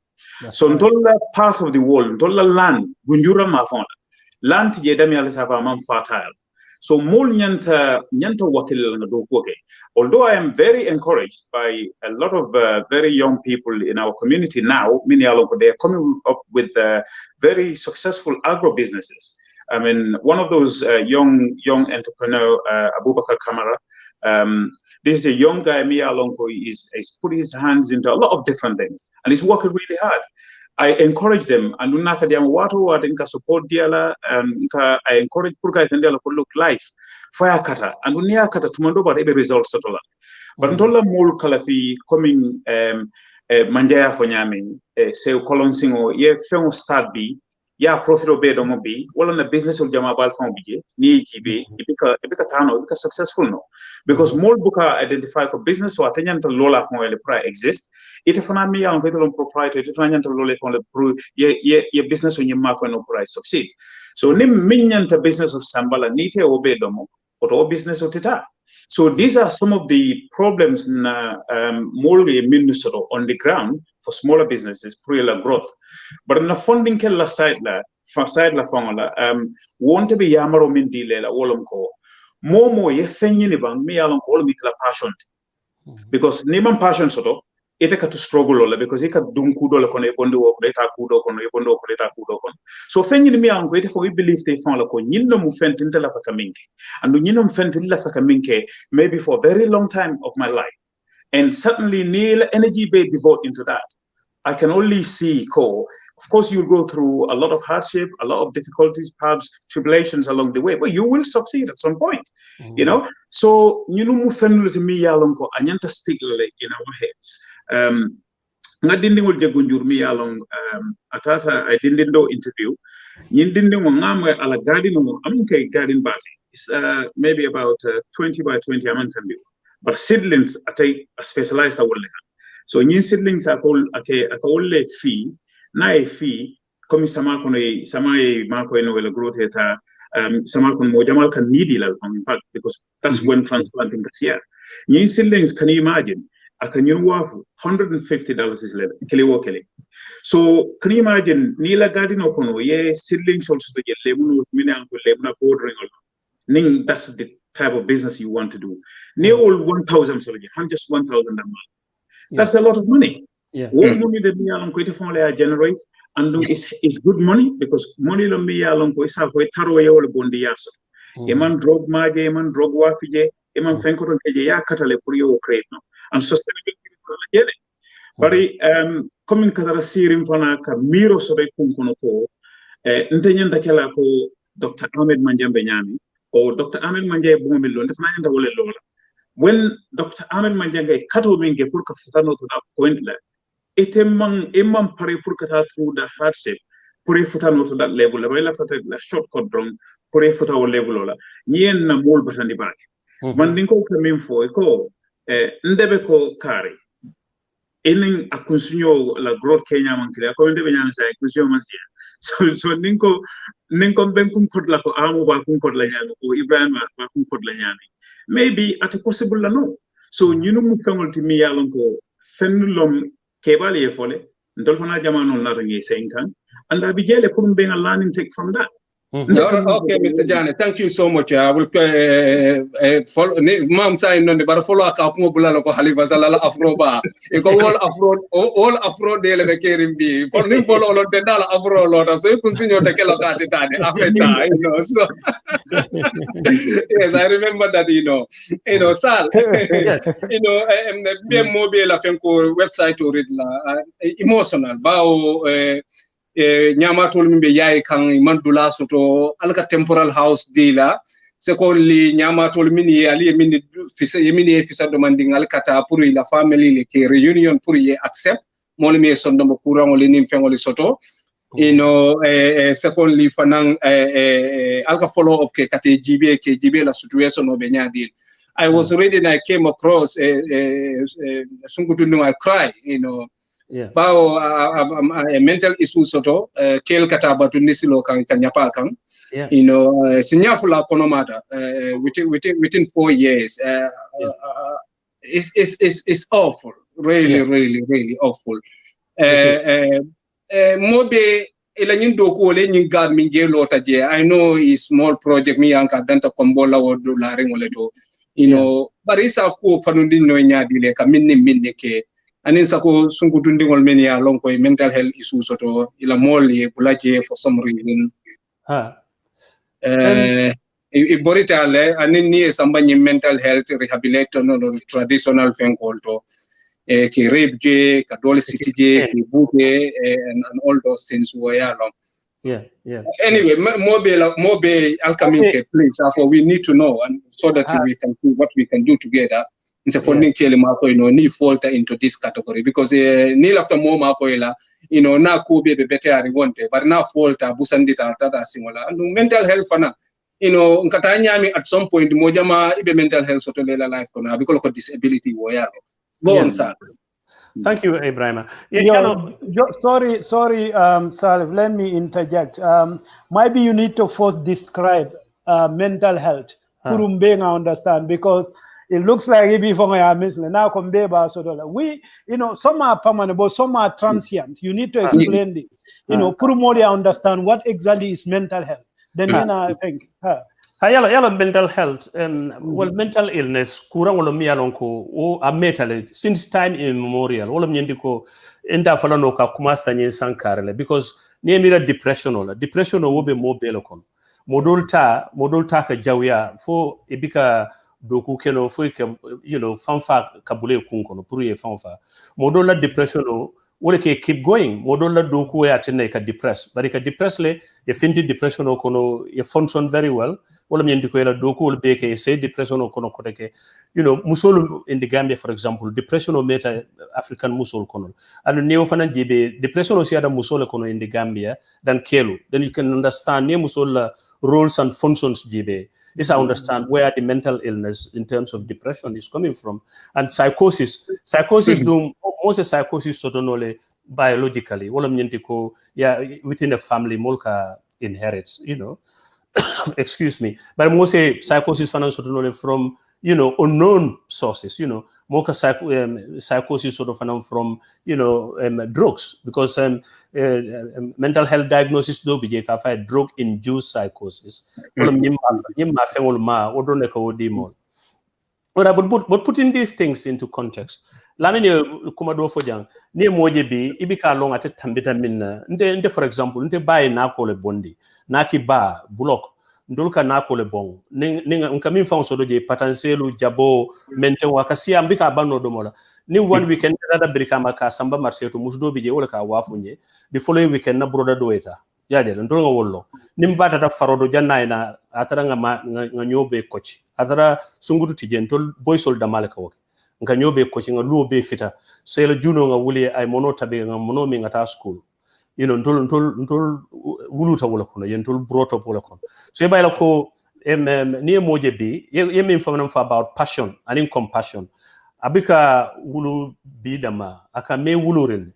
So ndola part of the world, ndola land gunjura mafona land je dami alisaba mam fertile. So more nyanta wakil na do koke. Although I am very encouraged by a lot of very young people in our community now, many they are coming up with very successful agro businesses. I mean, one of those young entrepreneur, Abubakar Kamara, this is a young guy, Mia Alonko, is put his hands into a lot of different things, and he's working really hard. I encourage them, and I support Diala, and I encourage Purka and Diala to look life, fire cutter, and unia kata tumando ba ebe results tola. But ntola mul kalafi coming manjaya for nyaming, say kolonsingo ye fengo start be. Ya profit obe domo bi wala na business ul jama bal fon bije ni jibe ibika tano ibika successful no because more buka identify ko business so atanyanta lola fon ele pra exist ite fana mi ya on veto proprietary ite fana nyanta lola fon le pro ye business on yema ko no price succeed so nim minyanta business of sambala ni te obe domo oto business otita. So these are some of the problems more on the ground for smaller businesses, pre-la growth. But in the funding kella side la fangala, want to be yamaro mindi lela wolomko. More ye fenyi bang me along all mikla passion. Because neman passion soto, it to struggle because it can dunkudo la kone bondo ko data kudo kono bondo ko data kudo kono. So fenyi me am great for we believe they found la ko nyinno mu fentin la fakaminke. And nyinno mu fentin la fakaminke maybe for a very long time of my life. And certainly Neil energy be devote into that. I can only see of course, you'll go through a lot of hardship, a lot of difficulties, perhaps tribulations along the way, but you will succeed at some point, you know. So, you know, me yalonko anyanta stick in our heads. Nga dindingol jagunjur mi yalong atata I dindindo interview. Yin dindingo ngam ala garden mo amke garden bati. It's maybe about 20 by 20 amantambi. But seedlings atay specialized awole. So yin seedlings akol akaole fee na e fee komi sama kono sama e mako eno wala growth eta sama kono mo jamal kan needy la in fact because that's when transplanting is here. Yin seedlings, can you imagine? Akan you wafu $150 is level kele. So can you imagine nila garden okono ye seedlings also to get lemon mine anko lemon bordering ning, that's the type of business you want to do. Near all 1,000 so just 1,000 a month. That's a lot of money. What money that me along quite a generate and it's good money because money lo me along ko isa ko taro ye wala bondi yaso. Eman drug maje, eman drug wafije, eman fenko ron keje ya katale pour yo create no. And sustainability for the jene. But coming katara sirim pana ka miro so be kunkono ko ntanyanda kala ko Dr. Ahmed Manjambe Nyami or Dr. Ahmed Manjambe Bomilo ndefanyanda wole lola. When Dr. Ahmed Manjambe kato minge pour ka futano to that point la imam pare pour ka through the hardship pour futano to that level la lafta la shortcut drong pour futao level lola nyen na mol batandi baki man dinko kamin fo ko ndebe ko kare enen akunsunyo la growth Kenya man kile ko ndebe nyana sa akunsunyo masia so ninko ben kum kodla ko amu ba kum kodla nyana ko Ibrahima ba kum kodla nyana maybe at a possible la no so nyunu mu fengol ti mi yalon ko fennulom kebali e fole ndol fana jamano la rangi senkan anda bi jele pour be ngal learning take from that. Okay, Mr. Janneh, thank you so much. I will follow. Mom saying no, but follow a couple bulalo ko halifa salala afroba. Iko all afro de le kerim bi. Follow lo de dala afro lo. So you continue to kelo kati tani. Afeta, you know. So yes, I remember that. You know, Sal. You know, be mobile afenko website to read la emotional. Bao. Nyamatol mimbe yaay kan mandula soto alka temporal house dealer secondly nyamatol mini ali mini fisa demanding alkata pour la family le ke reunion pour y accept mon me sondo mo courant le nim fengoli soto you know secondly fanang alka follow up ke kate GB la situation no be nyaadil I was ready and I came across sungutu no I cry you know. Bao mental issues soto kel kata batu nisilo kan nyapa kan you know sinyafula konomata within 4 years it's awful really awful mobe ila nyindo ko le nyinga minje lota je I know is small project mi yanka danta kombola wodo la rengoleto you know barisa ko fanundi no nyaadile ka minne ke anin sako sunkutundingol men ya lon koy mental health issues soto ila moli bulaje for some reason iboritale anin ni sambanye mental health rehabilitation no traditional fenkolto ki rebje ka dole city ki buke and all those things were ya long anyway mobile alkaminke please we need to know and so that we can see what we can do together. It's a funding ni falter into this category because ni after more makoila you know na ko be better I want but na falter busandita tata singola and mental health fana you know nkata nyami at some point mojama ibe mental health so to lela life kona because of disability wo ya go on sir. Thank you, Ebrima. Sorry, Salif, let me interject. Maybe you need to first describe mental health. Kurumbenga understand because it looks like if now we, you know, some are permanent, but some are transient. You need to explain this. You know, Purumoli understand what exactly is mental health. Then I think. Yala mental health. Well, mental illness. Kurang olomi alonko o ametale since time immemorial. Olam yendiko enda falano ka kumasta nyen sankarele because niemira depression wobe mobile kon. Modulta ka jawya fo ebika doku keno fo you know fanfa kabule kunkono pour ye fanfa modola depression wole ke keep going modolla do ko ya tenne ka depress bari ka depress le e finti depression o kono e function very well wala ñendi ko ela do ko be ke say depression o kono ko ke musol in the Gambia for example depression o meta African musol kono and neo fana jibe depression o siada musol kono in the Gambia than kelu then you can understand ne musol roles and functions jibe is I understand where the mental illness in terms of depression is coming from and psychosis do most psychosis so don't biologically wala ñendi ko within a family molka inherits excuse me but most psychosis financial from unknown sources more psychosis sort of from drugs because mental health diagnosis do be ka drug induced psychosis but putting these things into context Lamin kuma do fo jang ne moje bi ibika long ate tambita minna nde for example nte bayi na ko le bondi na ki ba block ndulka na ko le bon ninga nkamin fa so doje potentielu jabo menten wakasi ambika banno do mola ni one weekend dada brika maka samba marché to musdo bije wala ka wafunye the following weekend na broda do eta yaade ndol nga wollo nimbata ta farodo janna ina atara nga nyobe coach atara sungutu tijen tol boy solda malaka wok nga nyobe coach nga luo be fita sela juno nga wuli ay mono tabe nga mono mi nga ta school ndol wuluta wala kono yentol broto wala kono so e bayla ko ni moje bi yemi information about passion and compassion abika wulu bidama aka me wulurin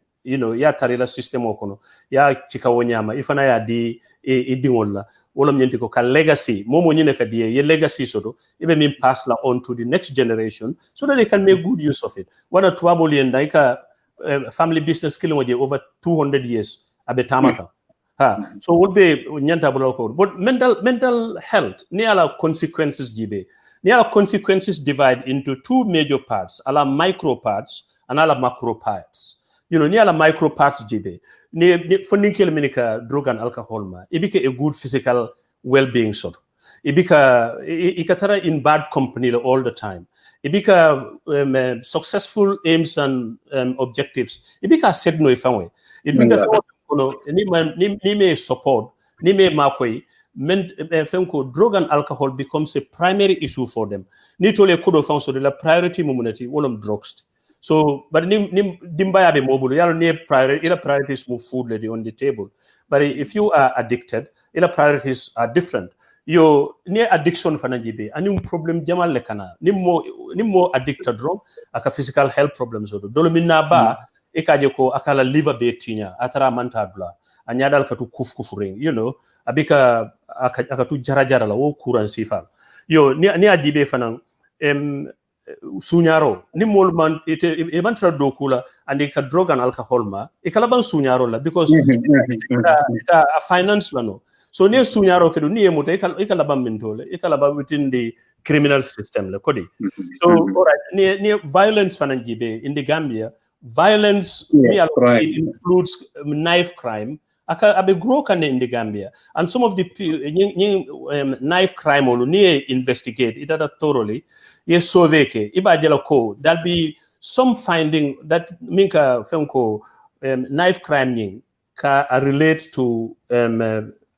ya tarila system okono ya chikawo nyama ifana ya di idingolla wala mnyenti ko ka legacy momo nyine ka die ye legacy sodo ibe min pass la on to the next generation so that they can make good use of it wana tuaboli ndaika family business killing waje over 200 years abe tamaka so would be nyanta buloko but mental health ni ala consequences jibe ni ala consequences divide into two major parts ala micro parts and ala macro parts ni ala micro parts jibe ni funding minika drug and alcohol ma ibika a good physical well-being sort ibika ikatara in bad company all the time ibika successful aims and objectives ibika set no ifanwe ibika ni me support ni me makoi fenko drug and alcohol becomes a primary issue for them ni tole kudo fanso de la priority momunity wolom drugs so but dimbaya be mobile yalo ne priorities move food lady on the table but if you are addicted priorities are different yo ne addiction fanajibe ani problem jamal le kana ni mo addicted wrong aka physical health problems do dolomina ba ikaje ko akala liver be tinya atara manta bla anyadal katu kufring abika akatu jarajara la wo kuran sifal yo ni ajibe fanan sunyaro ni molman e mantra dokula andi ka drug and alcohol ma e kala ban sunyaro la because a finance lano so ne sunyaro kedo ni emuta e kala ban mentole e kala ba within the criminal system la kodi so all right ni violence fanan jibe in the Gambia violence it includes knife crime abe grow kan in the Gambia and some of the knife crime olu ni investigate it thoroughly yes soveke ibajela ko there'll be some finding that minka fenko knife crime ning ka relate to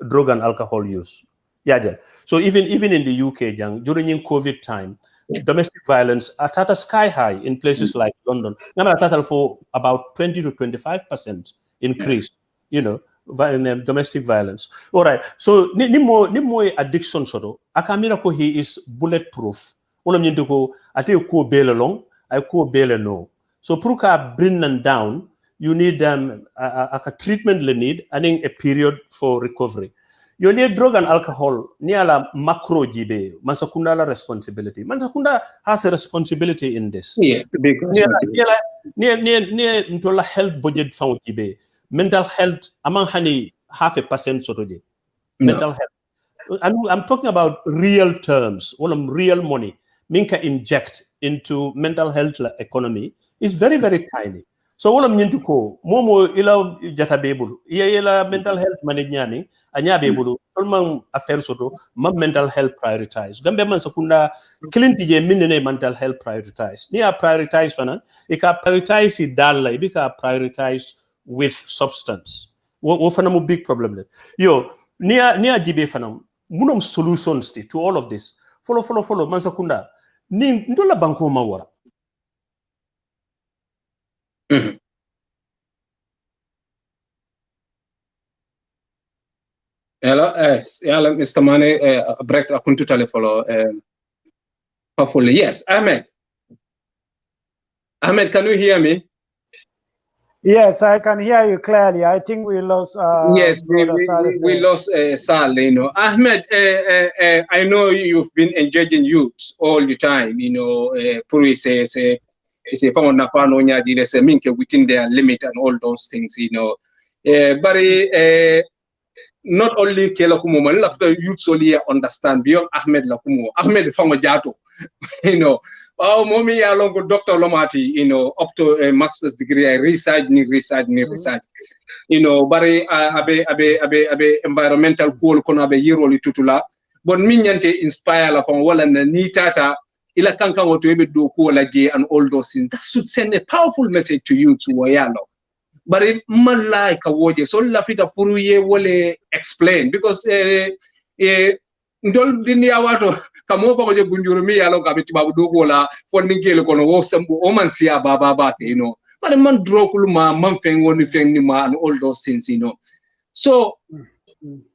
drug and alcohol use yaja so even in the UK during COVID time domestic violence at a sky high in places like London namara total for about 20 to 25% increase domestic violence all right so ni mo addiction soto akamira ko he is bulletproof wala nyinde ko ate ko bele long ay ko bele no so pour ka bring them down you need a treatment le need and a period for recovery you need drug and alcohol ni ala macro jibe mansakunda la responsibility mansakunda has a responsibility in this because ni ntola health budget found jibe mental health among honey 0.5% sort of mental health I'm talking about real terms real money minka inject into mental health economy is very very tiny So wolam nyintu ko momo ila jata bebulu ila mental health management anya bebulu tolman affaire soto ma mental health prioritize gambe man sakunda kilinti je minne mental health prioritize ni a prioritize fana e ka prioritize dalla e ka prioritize with substance wo fana mo big problem yo ni a jibe fana munom solutions to all of this follow man sakunda ni ndola banko mawara. Hello, Mr. Manneh, break a kuntu follow. Hopefully, yes, Ahmed. Ahmed, can you hear me? Yes, I can hear you clearly. I think we lost. Yes, we lost Sal. You know, Ahmed. I know you've been engaging youth all the time. You know, Puri says it's a form of nafano nyadi. There's a minke within their limit and all those things. You know, but not only Kela Kumo, man, youth only understand beyond Ahmed Lakumo. Ahmed Fango Jato, you know. Oh, mommy, along with Dr. Lomati, you know, up to a master's degree, I research. You know, bari abe environmental cool kono abe yiro li tutula. But minyante inspire la from wala na ni tata ila kankan woto ebe do ko la je and all those things. That should send a powerful message to you to wayalo. But man like a woje so la fita puru ye wole explain because ndol dini awato kamo fa ko je gunjuru mi yalo ka biti babu do ko la fonni gele kono wo sambu o man sia baba you know but man drokul ma man feng woni feng ni ma and all those things you know so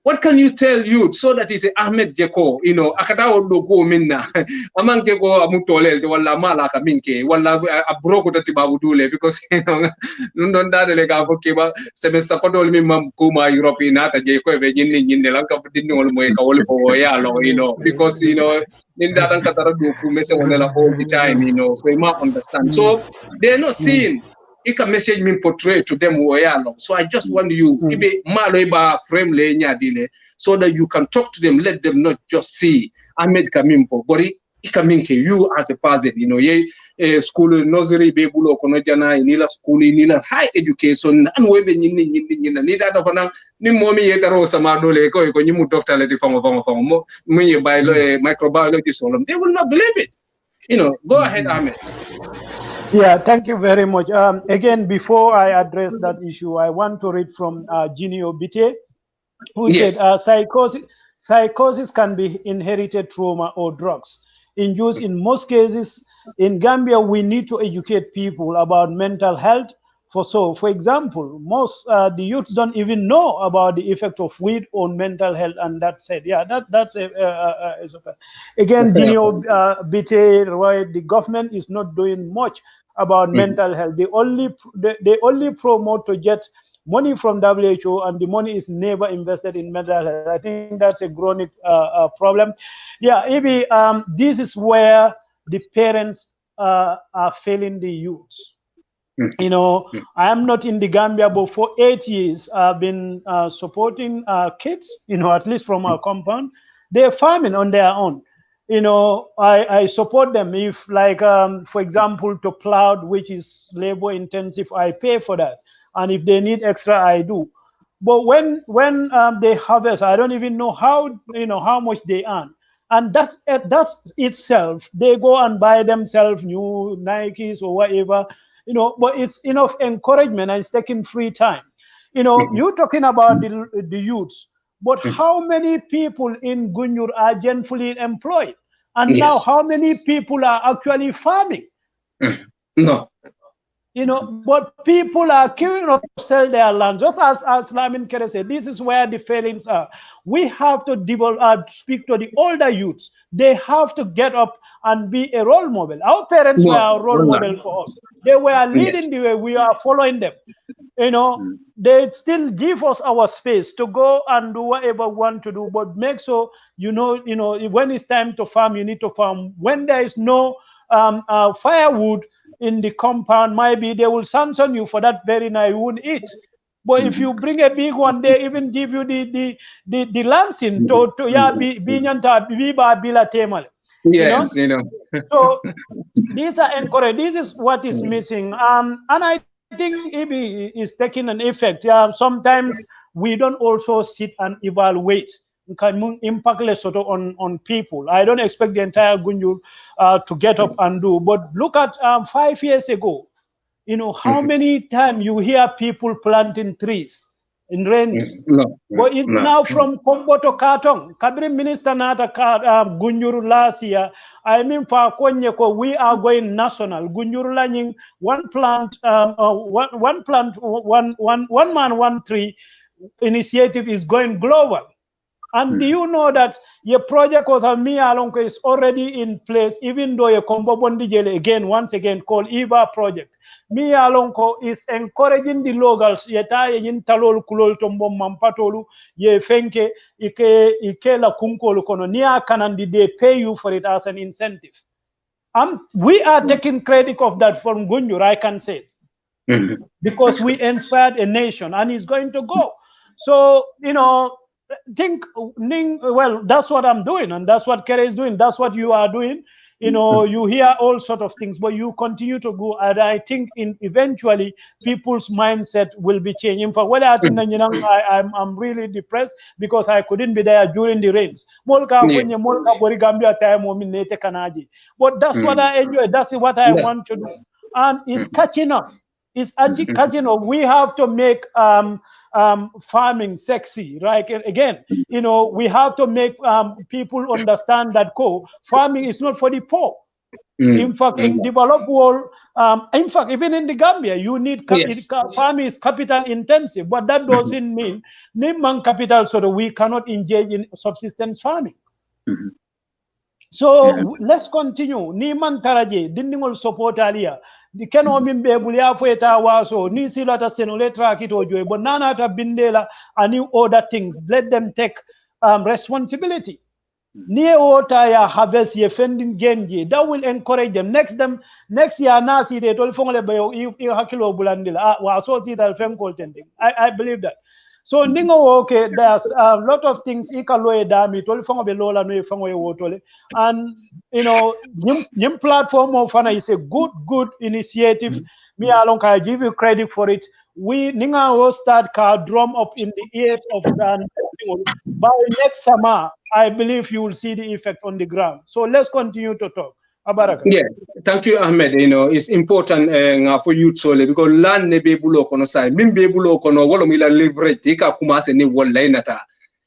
what can you tell youth so that is Ahmed Jeko, you know, akata odo go minna amanke go amutolel wala mala ka minke wala abroko tati babudule because you know non dade le ka fokke ba semester patol mi mam ko ma Europe nata je ko be nyinni la ka dinni wol moy ka wol ko ya lo you know because you know ninda dan ka tara do ku mese wala all the time you know so you must understand so they're not seeing it can message me portray to them so I just want you frame so that you can talk to them, let them not just see Ahmed Kamimpo, but you as a person, you know, school nursery bebulo kono jana inila school inila high education and webe ni data fana ni momi yetaro sama dole ko nyimu doctor leti fango mo microbiology solom they will not believe it. You know, go ahead, Ahmed. Yeah, thank you very much. Again, before I address that issue, I want to read from Janneh Obite, who said, psychosis can be inherited trauma or drugs induced in most cases. In Gambia, we need to educate people about mental health. For example, most the youths don't even know about the effect of weed on mental health, and that's it. Yeah, that's again, Janneh Obite, right? The government is not doing much about mental health. They only promote to get money from WHO, and the money is never invested in mental health. I think that's a chronic problem. Yeah, maybe this is where the parents are failing the youths. You know, I am not in the Gambia, but for 8 years I've been supporting kids, you know, at least from our compound. They're farming on their own. You know, I support them. If like, for example, to plow, which is labor intensive, I pay for that. And if they need extra, I do. But when they harvest, I don't even know how much they earn. And that's itself. They go and buy themselves new Nikes or whatever, you know. But it's enough encouragement, and it's taking free time. You know, you're talking about the youths, but how many people in Gunjur are gainfully employed? And now, how many people are actually farming? No. You know, but people are queuing up to sell their land. Just as Lamin Kere said, this is where the failings are. We have to speak to the older youths. They have to get up and be a role model. Our parents were a role model for us. They were leading the way. We are following them. You know, they still give us our space to go and do whatever we want to do, but make sure, you know, when it's time to farm, you need to farm. When there is no firewood in the compound, maybe they will sanction you for that very night. You won't eat. But if you bring a big one, they even give you the lancing to bila temal. Yes, you know. So these are encouraged. This is what is missing. And I think EB is taking an effect. Yeah, sometimes we don't also sit and evaluate impact less sort of on people. I don't expect the entire Gunjur to get up and do, but look at 5 years ago. You know how many times you hear people planting trees in rains. But it's now from Kombo to Kartong. Kabri Minister Nata Gunjuru last year. I mean, for Konyeko, we are going national. Gunjuru Lanying, one man, one tree initiative is going global. And do you know that your project was Alonko is already in place, even though your Kombo Bondijele again, once again called EVA project. Alonko is encouraging the locals, yeta yin talol kulol tombo mampatolu, ye fenke, ike la kunkolu kono, niya kanandi, they pay you for it as an incentive. We are taking credit of that from Gunjur, I can say. Because we inspired a nation and it's going to go. So, you know, well, that's what I'm doing, and that's what Kere is doing. That's what you are doing. You know, you hear all sort of things, but you continue to go. And I think eventually people's mindset will be changed. In fact, when I'm really depressed because I couldn't be there during the rains. But that's what I enjoy. That's what I want to do. And it's catching up. It's catching up. We have to make farming sexy, right? Again, you know, we have to make people understand that farming is not for the poor. In fact, in developed world, in fact, even in the Gambia, you need farming is capital intensive, but that doesn't mean Nimang capital so that we cannot engage in subsistence farming. So let's continue. Niman taraje, dindingol support alia. The Keno min be bulia fueta waso, ni silata senoletra kito joy, but nana ta bindela and new other things. Let them take responsibility. Near water ya harvest ye fending genji. That will encourage them. Next year nasi they told fongole bayo hakilo bulandila. Wa so see that fem tending. I believe that. So ningo okay, there's a lot of things ikaloe dami tol fongo be lola no fongo e wotole, and you know nim platform of Fana is a good initiative. Me along I give you credit for it. We ninga will start car drum up in the ears of by next summer. I believe you will see the effect on the ground. So let's continue to talk. Abaraka. Yeah, thank you, Ahmed. You know, it's important for youth solely because land ne be bulo kono sai. Min be bulo kono wolo mila leverage ika kumase ni wala inata.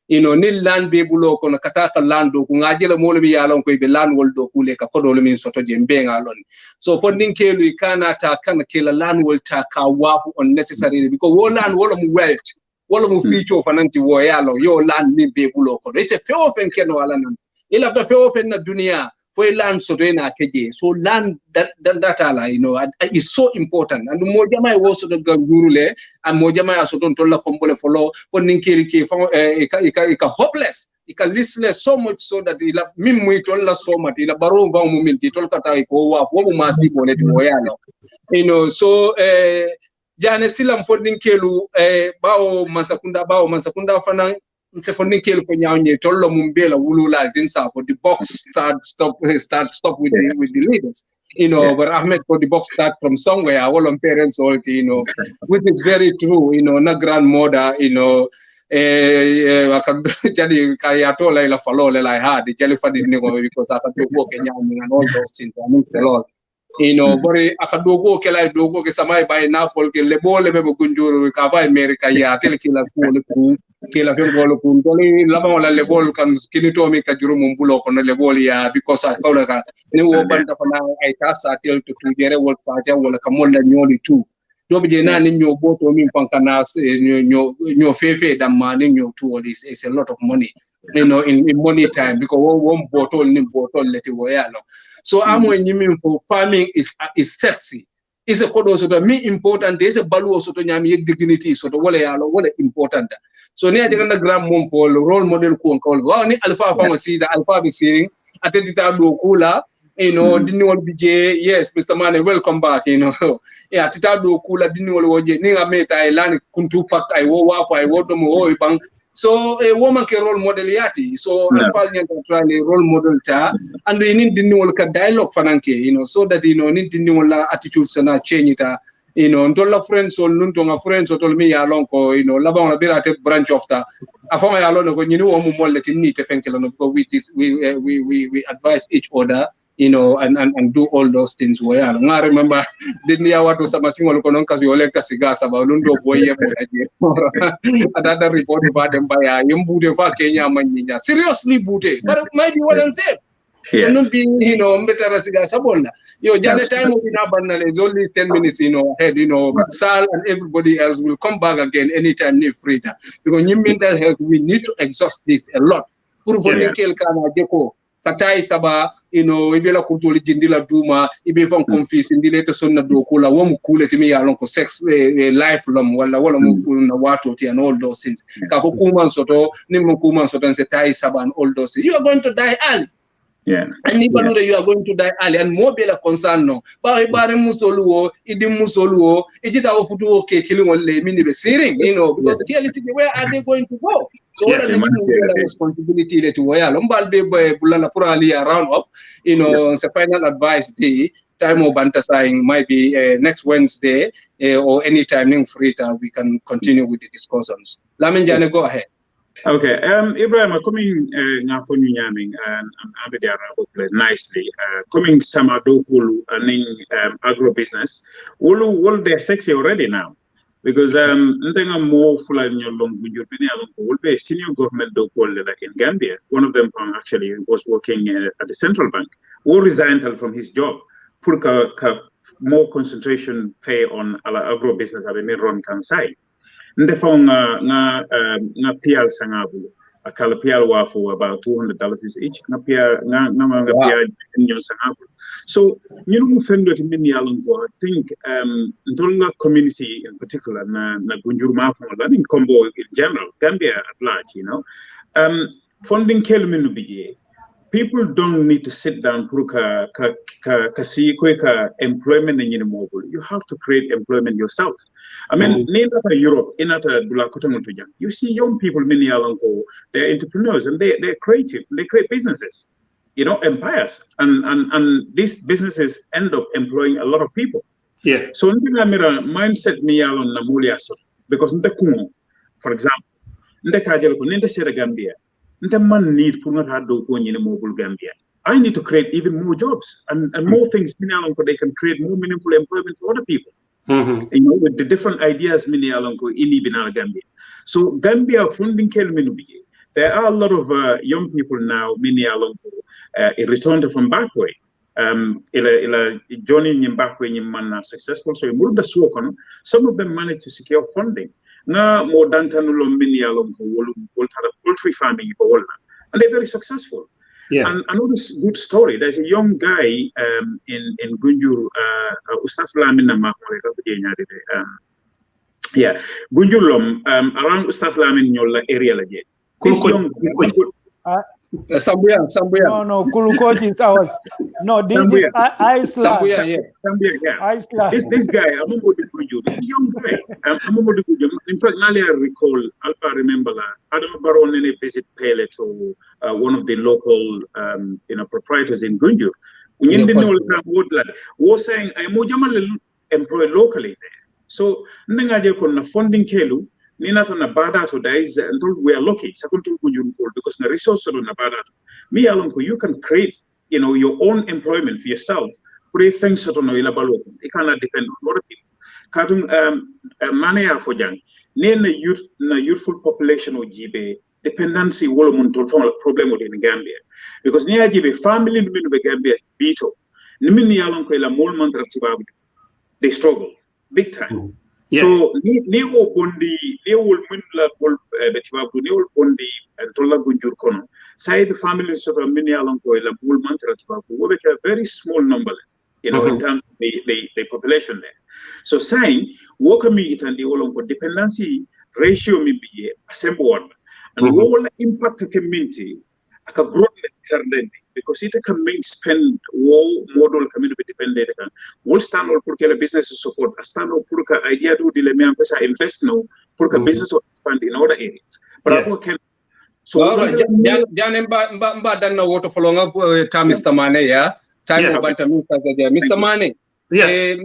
You know, ni land be bulo kono kataka land do kungajela molo bi yalon ko be land wol do kule ka kodo min soto je mbenga lon. So for ninkelu ikana ta kana kila land wol ta ka wafu unnecessarily because wol land wolo mu wealth. Wolo mu feature fananti wo yalo yo land min be bulo kono. It's a fair ofen keno ala nan. Ila ta fair ofen na dunia. For land so land that you know is so important and mojama also the gangurule and mojama also don't tola kombole follow for ninkiri ke hopeless ika listless so much so that ila mimmu tola so much ila baro ba muminti tol kata ko wa wo masi boneti moyalo you know so jane silam for ninkelu bawo masakunda fana Nickel for Nyanye, Tolo Mumbela, Wulula, Dinsa, for the box stop with the leaders. You know, but Ahmed for the box start from somewhere, all on parents all, you know, which is very true, you know, not grandmother, you know, I can jadi kayatola ila falo la had the jelly for the because I can do and all those things. I mean, a lot. You know, but akadogo kela dogo ke samai by Napoli ke lebole bebo kunjuru ka ba America ya tel kila ku kila fengolo ku doli lama wala lebol kan kinito mi ka juru mumbulo kono lebol ya because I call ka ni wo banda fana ay tasa tel to tujere wol faja wala kamolla nyoli tu do be na ni nyo boto mi pankana nyo fefe damma ni nyo tu is a lot of money, you know, in money time because one bottle ni bottle leti wo yalo. So I'm when you mean for farming is sexy. It's a code also to me important. There's a value also to nyami dignity. So the wale important. So near the grand mom for role model ko call. Wow, ni alpha pharmacy the alpha be seeing atentita do kula. You know, didn't want BJ. Yes, Mr. Manneh, welcome back. You know, yeah, atentita do kula didn't want woje. Ninga meta ilani kuntu pak I wo wafu I wo domo wo ibang. So a woman can role model yati. So alpha try role model ta. And we need the new dialogue fananke, you know, so that you know need the new attitudes and change it you know, ntolla friends or nuntonga friends or tol me along ko, you know, labang birate branch of the afama yalon ko nyini wo mu molle tinni te fenkelo no ko we advise each other, you know, and do all those things. Well, I remember didn't ya watu sama singol ko non kasi ole kasi gasa ba lundo boye boye another report about them by yembude fa Kenya manyinya seriously bute but maybe what I'm saying. Yeah. Not being, you know, yo, Janneh time will be now, it's only 10 minutes, you know, ahead, you know, but Sal and everybody else will come back again anytime need free time. Because in mental health, we need to exhaust this a lot. Katai saba, you know, ibela kuntuli jindila duma, ibe fon confis indile te sonna do kula wamu kule timi ya lonko sex life lom wala na watu ti and all those things. Kako kuman soto, nimu kuman soto and se tai saba and all those things. You are going to die early. Yeah. And you are going to die early, and more be a concern no. But ibare musoluo, idi musoluo, ijita ofudu okay, killing one lay mini be searing, you know, because where are they going to go? So what are the responsibility that we are lombal be bulala purali around up, you know, the final advice the time of bantasaying might be next Wednesday or any timing free time we can continue with the discussions. Lamin Janneh, go ahead. Okay, Ebrima, coming now for you and nicely. Coming some adokulu and agribusiness, all they're sexy already now, because nothing more full in your long will be a senior government dokul like in Gambia. One of them actually was working at the central bank, who resigned from his job, put more concentration pay on agribusiness at the main side. Ndefo nga pial sangabu akala pial wa for about $200 each nga pial nga nyo sangabu. So you know fendo to mini alongo. I think ndola community in particular na gunjur ma for that in combo in general Gambia at large, you know, funding kelminu bije. People don't need to sit down for employment in mobile. You have to create employment yourself. I mean, in Europe, you see young people, many they're entrepreneurs and they're creative. They create businesses, you know, empires, and these businesses end up employing a lot of people. Yeah. So mindset because for example, Gambia. Man need Gambia. I need to create even more jobs and more things they can create more meaningful employment for other people. You know, with the different ideas in Gambia. So Gambia funding there are a lot of young people now returned from backway. Joining in backway in successful. So some of them managed to secure funding. Na more than poultry farming and they're very successful. Yeah. And another good story. There's a young guy in Gunjur, Ustaz Lamin Gunjur around Ustaz Lamin area again. Sambuya. No, Kulukochi is ours. No, this is Iceland. Sambuya, yeah. Iceland. This guy, this young guy. In fact, I recall, I remember, Adam Baron visit Pele to one of the local, proprietors in Gunjur. Was saying, I'm employed locally there. So, funding Kelu. Nina to Nabada to days until we are lucky. Because the resources of Nabada, me alone, you can create, you know, your own employment for yourself. Put things that it cannot depend on other people. Katung money for young. Name youthful population of GB dependency problem in Gambia. Because near GB family in Gambia Bito. Nimini alone they struggle big time. Yeah. So ni bondi will munla bol betiwabu ni bondi tola gunjur kono say the families of a mini along la bul mantra tiwabu we a very small number, you know, in terms of the population there. So saying welcome it and the olongo dependency ratio may be assemble and all impact the community aka grow because it can make spend all model community dependent all stand all pour que business support stand all pour que idea do dile me empesa invest no pour que business expand in other areas but I can so Janneh mba dan na woto follow up Mr. Manneh time Mr. Manneh Yes.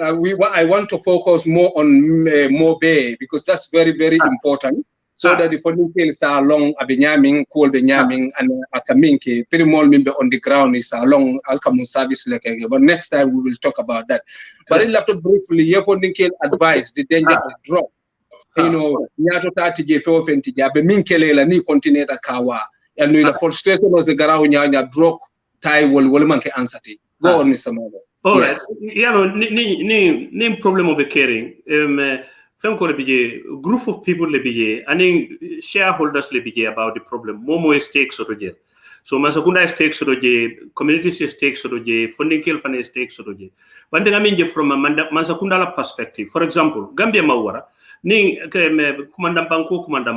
I want to focus more on Mobe because that's very, very important. So that the funding is along Abinyaming, Cool Benyaming, and Akaminki, pretty more on the ground is along Alcamun service. But next time we will talk about that. But I'll have to briefly, your funding advice the danger of drop. You know, Nyato Tati Jefo Fentija, Beminkele, La Ni continue Kawa, and the frustration was a garau Nyanya drop, tie will manke ansati. Go on, Mr. Mother. All right. Ni problem of caring. Group of people and shareholders about the problem. Momo stakes or jail. So Masakunda stakes or community stakes or funding kill fan stakes or But then I mean from a Masakunda perspective. For example, Gambia Mawara, Commandant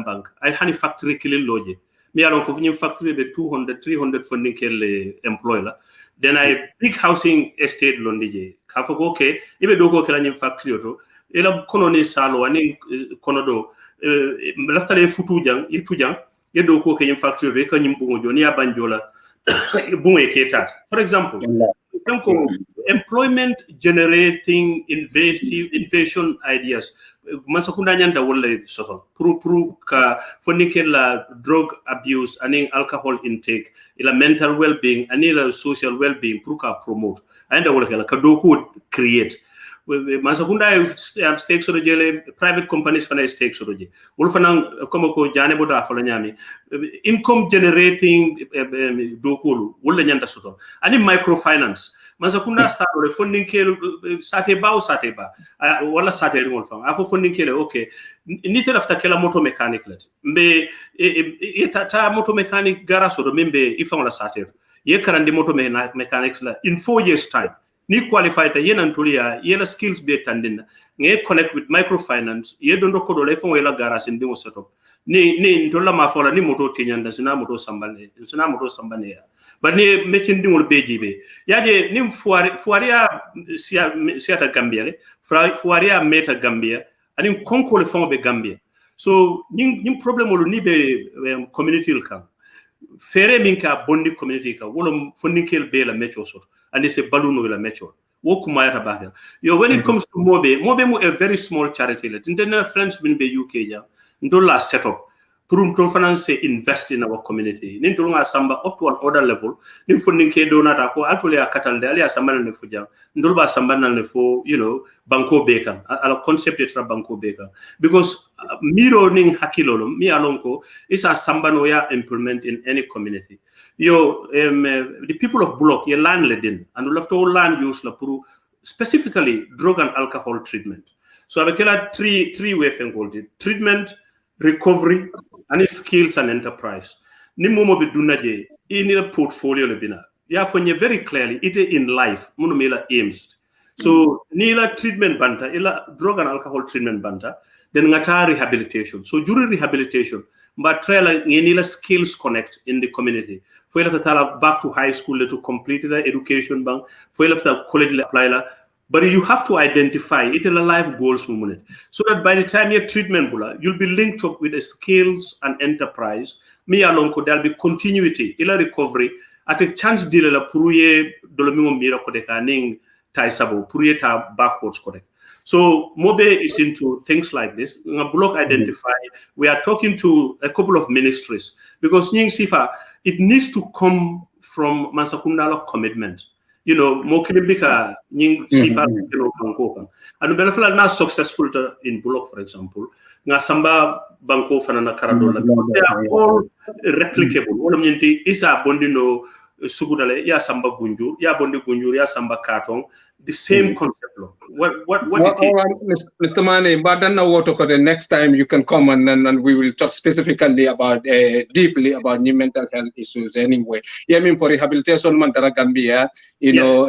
Bank, I honey factory killing loje. Me along convenience factory be 200, 300 funding kill employer. Then I big housing estate londi. Kafoko okay, even do go kill factory or ela kononi salo ani konodo laftale futujang itujang yedo ko ke factory re kanyim bungo joni abanjola bungo eketat. For example, employment generating innovation ideas masakunda nyanda wolle soto pour ka fonikela drug abuse ani alcohol intake ila mental well-being ani la social well-being pour ka promote anda wolle ka doku create Masakunda stakes or jele private companies fana stakes or je wolfana comme ko Janneh boda fala nyami income generating dokulu wolle nyanda soto ani microfinance Masakunda start or funding ke sate ba wala sate rimol fam afo funding ke okay nite after kela moto mechanic let mbe ta moto mechanic garage or membe ifan wala sate ye karandi moto mechanics la in 4 years time ni qualified ta yena ntulia yela skills be tandina nge connect with microfinance ye dondo ko do le fon wela garage ndingo setup ni ntola ma fola ni moto tinyanda sina moto sambane ya but ni metin dingol bejibe yaje ni fuaria siata Gambia le fuaria meta Gambia ani konko le fon be Gambia so ni problem lo ni be community kan fere minka bondi community ka wolo fonikel be la mecho so and it's a balloon with a metro. When it comes to Mobe mu a very small charity. Let internal friends been be UK ya. Ndola set up. Purumto finance invest in our community. Nintolunga samba up to an order level. Nim funding ke donata ko atole akatal de ali asamba na fuja. Ndolba samba na fo banko beka. Ala concept etra banko beka. Because miro ning hakilolo mi alonko is a samba no ya implement in any community. The people of Bullock, ye landlordin, and we have to land use la puru specifically drug and alcohol treatment. So abekela three ways involved: treatment, recovery, and skills and enterprise. Ni momo bidunaje in the portfolio lebina. Therefore, very clearly, it in life munumela aims. So nila treatment banta, ila drug and alcohol treatment banta, then ngata rehabilitation. So during rehabilitation, but try like nila skills connect in the community. For you have back to high school to complete the education bank. For you have college apply la. But you have to identify it in a life goals moment. So that by the time your treatment bula, you'll be linked up with the skills and enterprise. Me along could there'll be continuity, ila recovery. At a chance deal la puruye dolomingo mira kodeka ning taisabo, puruye ta backwards kodek. So Mobe is into things like this. Block identify. We are talking to a couple of ministries because Nying Sifa, it needs to come from Masakundala commitment. Mokilibika Nying Sifa and Belafla not successful in Bullock, for example. Samba Banko Fanana Karadola. They are all replicable. All of them is a bondino Sugudale, ya Samba Gunjur, ya Bondi Gunjur, ya Samba Katong. The same concept. What Mr. Manneh, but then now the next time you can come and we will talk specifically about deeply about new mental health issues anyway. Yeah, I mean for rehabilitation Mandara Gambia,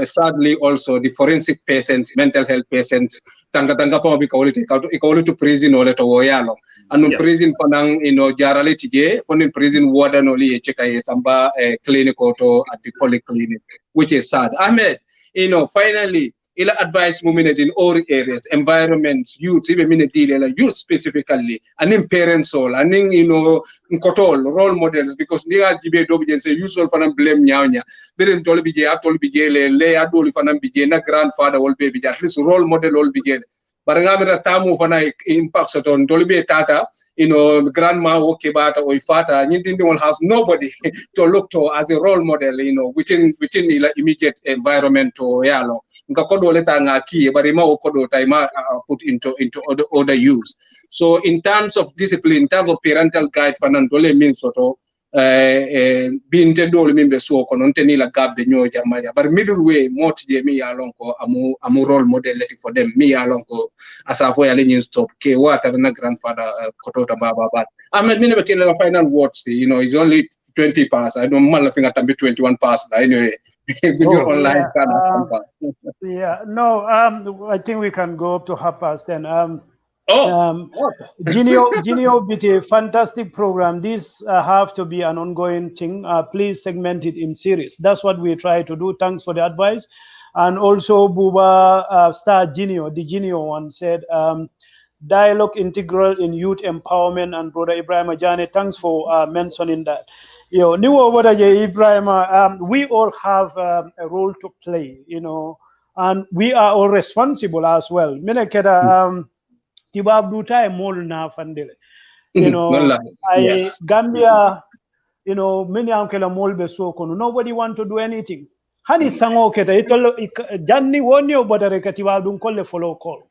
sadly also the forensic patients, mental health patients, tanga for equality to prison or to woyalo. And prison for jarali tije, for prison warden only cheka samba clinic or at the polyclinic, which is sad. Ahmed, finally, ila advice movement in all areas, environments, youth, even minute deal youth specifically, and in parents all, and in nkotol role models, because they are jibe dobi say usual for them blame nyanya. They told bije atol bije le adol for them bije na grandfather all baby, at least role model all bije. But ngamira tamu fana impacts on tolibe tata, grandma okay bata or fata, nyindi will has nobody to look to as a role model, within the immediate environment to yalo. Nkakodo leta ngaki, but ima okodo taima put into other use. So in terms of discipline, in terms of parental guide, fanantole means soto. Being tedol mimbe so kononteni la gab de nyo jamaya, but middle way moti me alonko amu role model for them me alonko asafo ya lenyin stop ke wata na grandfather kotota baba but Ahmed mine bekele la final words it's only 20 past. I don't mind think at 21 past anyway. Online no, I think we can go up to 10:30. Genio BT, fantastic program. This have to be an ongoing thing. Please segment it in series. That's what we try to do. Thanks for the advice. And also Buba Star Genio, the Genio one said, dialogue integral in youth empowerment, and brother Ebrima Janneh, thanks for mentioning that. Ebrima, we all have a role to play, and we are all responsible as well. Gambia, many uncle molbe so kono, nobody want to do anything. Hani sango keta itolo janni woni obodare katiwa dun kolle follow call.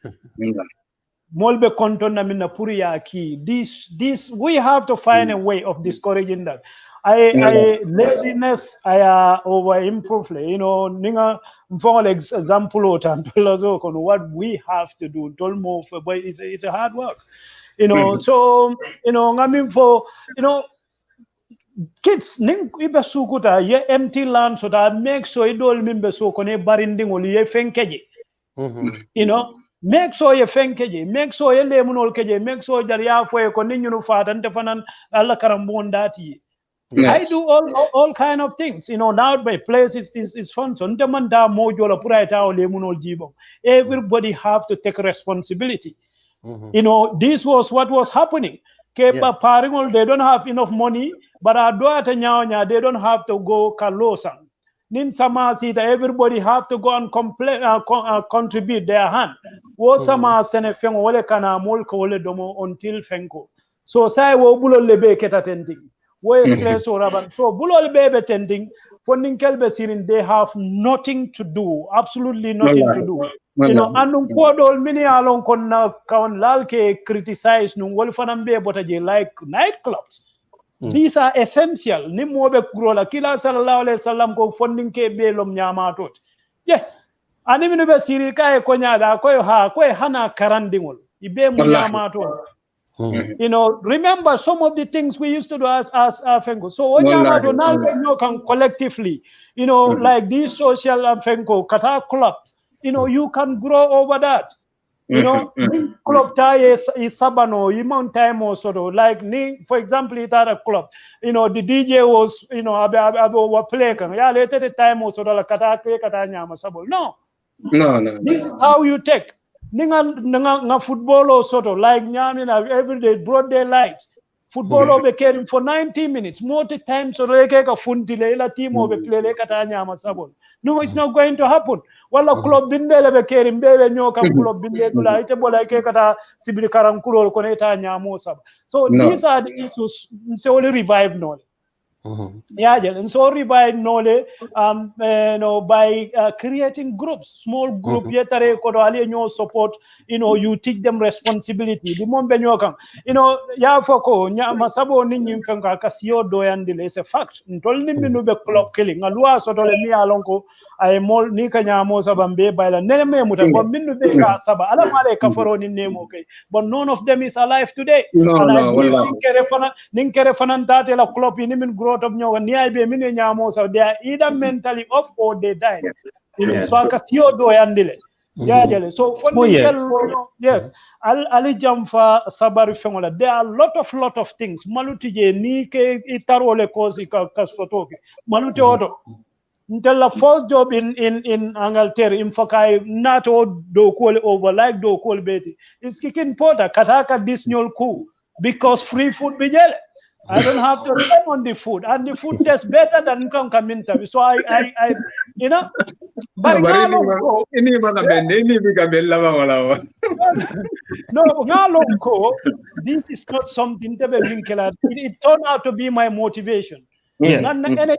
Molbe konton na minna puri ya ki. This we have to find a way of discouraging that. I laziness I over improve, ninga for example what we have to do don't move, but it's a hard work, so I mean for kids ning ibe sukuta ye empty land so that make sure idol mimbe so kone barinding oli ye fenkeje make sure ye fenkeje, make sure ye lemunol keje, make sure jariya fo ko ninyu fata nte fanan alla karambon dati. Yes. I do all kind of things, now my place is fun. So everybody have to take responsibility. This was what was happening. They don't have enough money, but they don't have to go kalosan. Nin samasita, everybody have to go and contribute their hand. Sama senefeng wole kana molko wole domo until fenko. So say wo bulo lebe ketatenting. Stress or raban. So bulol bebe tending funding kelbe sirin, they have nothing to do, absolutely nothing to do. Anung podol mini along kon lalke criticize nung wolfanambe botaje like nightclubs. These are essential. Nimobe kurola kila sallallahu alaihi wasallam ko funding ke belom nyamatot. Yeah. Animinu be siri kae konyada koyo hana karandingol. Ibe mu nyamatot. Remember some of the things we used to do as Fengo. So now can collectively, like these social Fengo Kata clubs, you can grow over that. Club tie is Sabano, Imon time or sort of like for example, it had a club. The DJ was, were playing. Yeah, later the time or sort of like Kata Nyama Sabo. No. This is how you take. Ninga football or sort of like every day broad daylight football over caring for 90 minutes more times so like a funtile la team over play like atanya masabon. No, it's not going to happen. Wala club bindele be caring bebe nyoka club bindele kula ite bola ke kata sibiri karankulo koneta nyamo sab. So these are the issues so only revive knowledge. And so revive knowledge by creating groups, small group yetare kodo ali nyo support, you teach them responsibility. The mombe nyoka, ya foko masabo ninyi mfenga kasio doyandile is a fact. Ntol niminu be club killing alua sotole mi alonko ay mol ni kanya mo sabambe bayla neme muta bo minnu be ka saba ala male kafaro ni nemo okay, but none of them is alive today. And I believe ninkere fanan tate la club ni min growth of nyo ni ay be min nyamo so they are either mentally off or they died. So akasio doyandile so for yes ali jamfa sabari fengola there are lot of things malutije ni ke itarole kosi ka sotoke malute oto until the first job in Angleterre in Fakai NATO do call over like do call beti. It's kicking porter kataka this new cool because free food be jele. I don't have to rely on the food, and the food tastes better than Kankaminta. So I you know, but no, this is not something to be vinculate. It turned out to be my motivation. Yeah. And I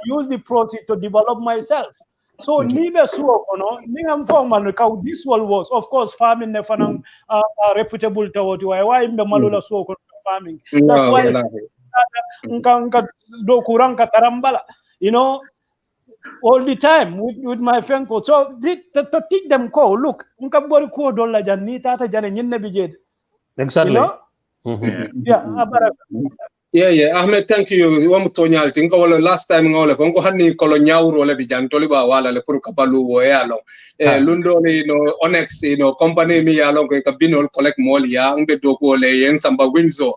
use the proceeds to develop myself. So nibe suo kono ningam forman ka this world was of course farming ne fanang reputable tawoti why imbe malula suo kono farming. That's why nka do kurang ka tarambala, you know, all the time with my friend ko. So to teach them ko look nka bori ko dolla janni tata jane nyinne bijed. Exactly. You know? Yeah, Yeah, Ahmed, thank you. Tonyal tinga wala last time ngole fongo hanni kolo nyawro le bijan toliba wala le pour kabalu wo yalo. Lundo ni no Onyx company mi yalo ko kabinol collect mol ya ngbe doko le yen samba winzo.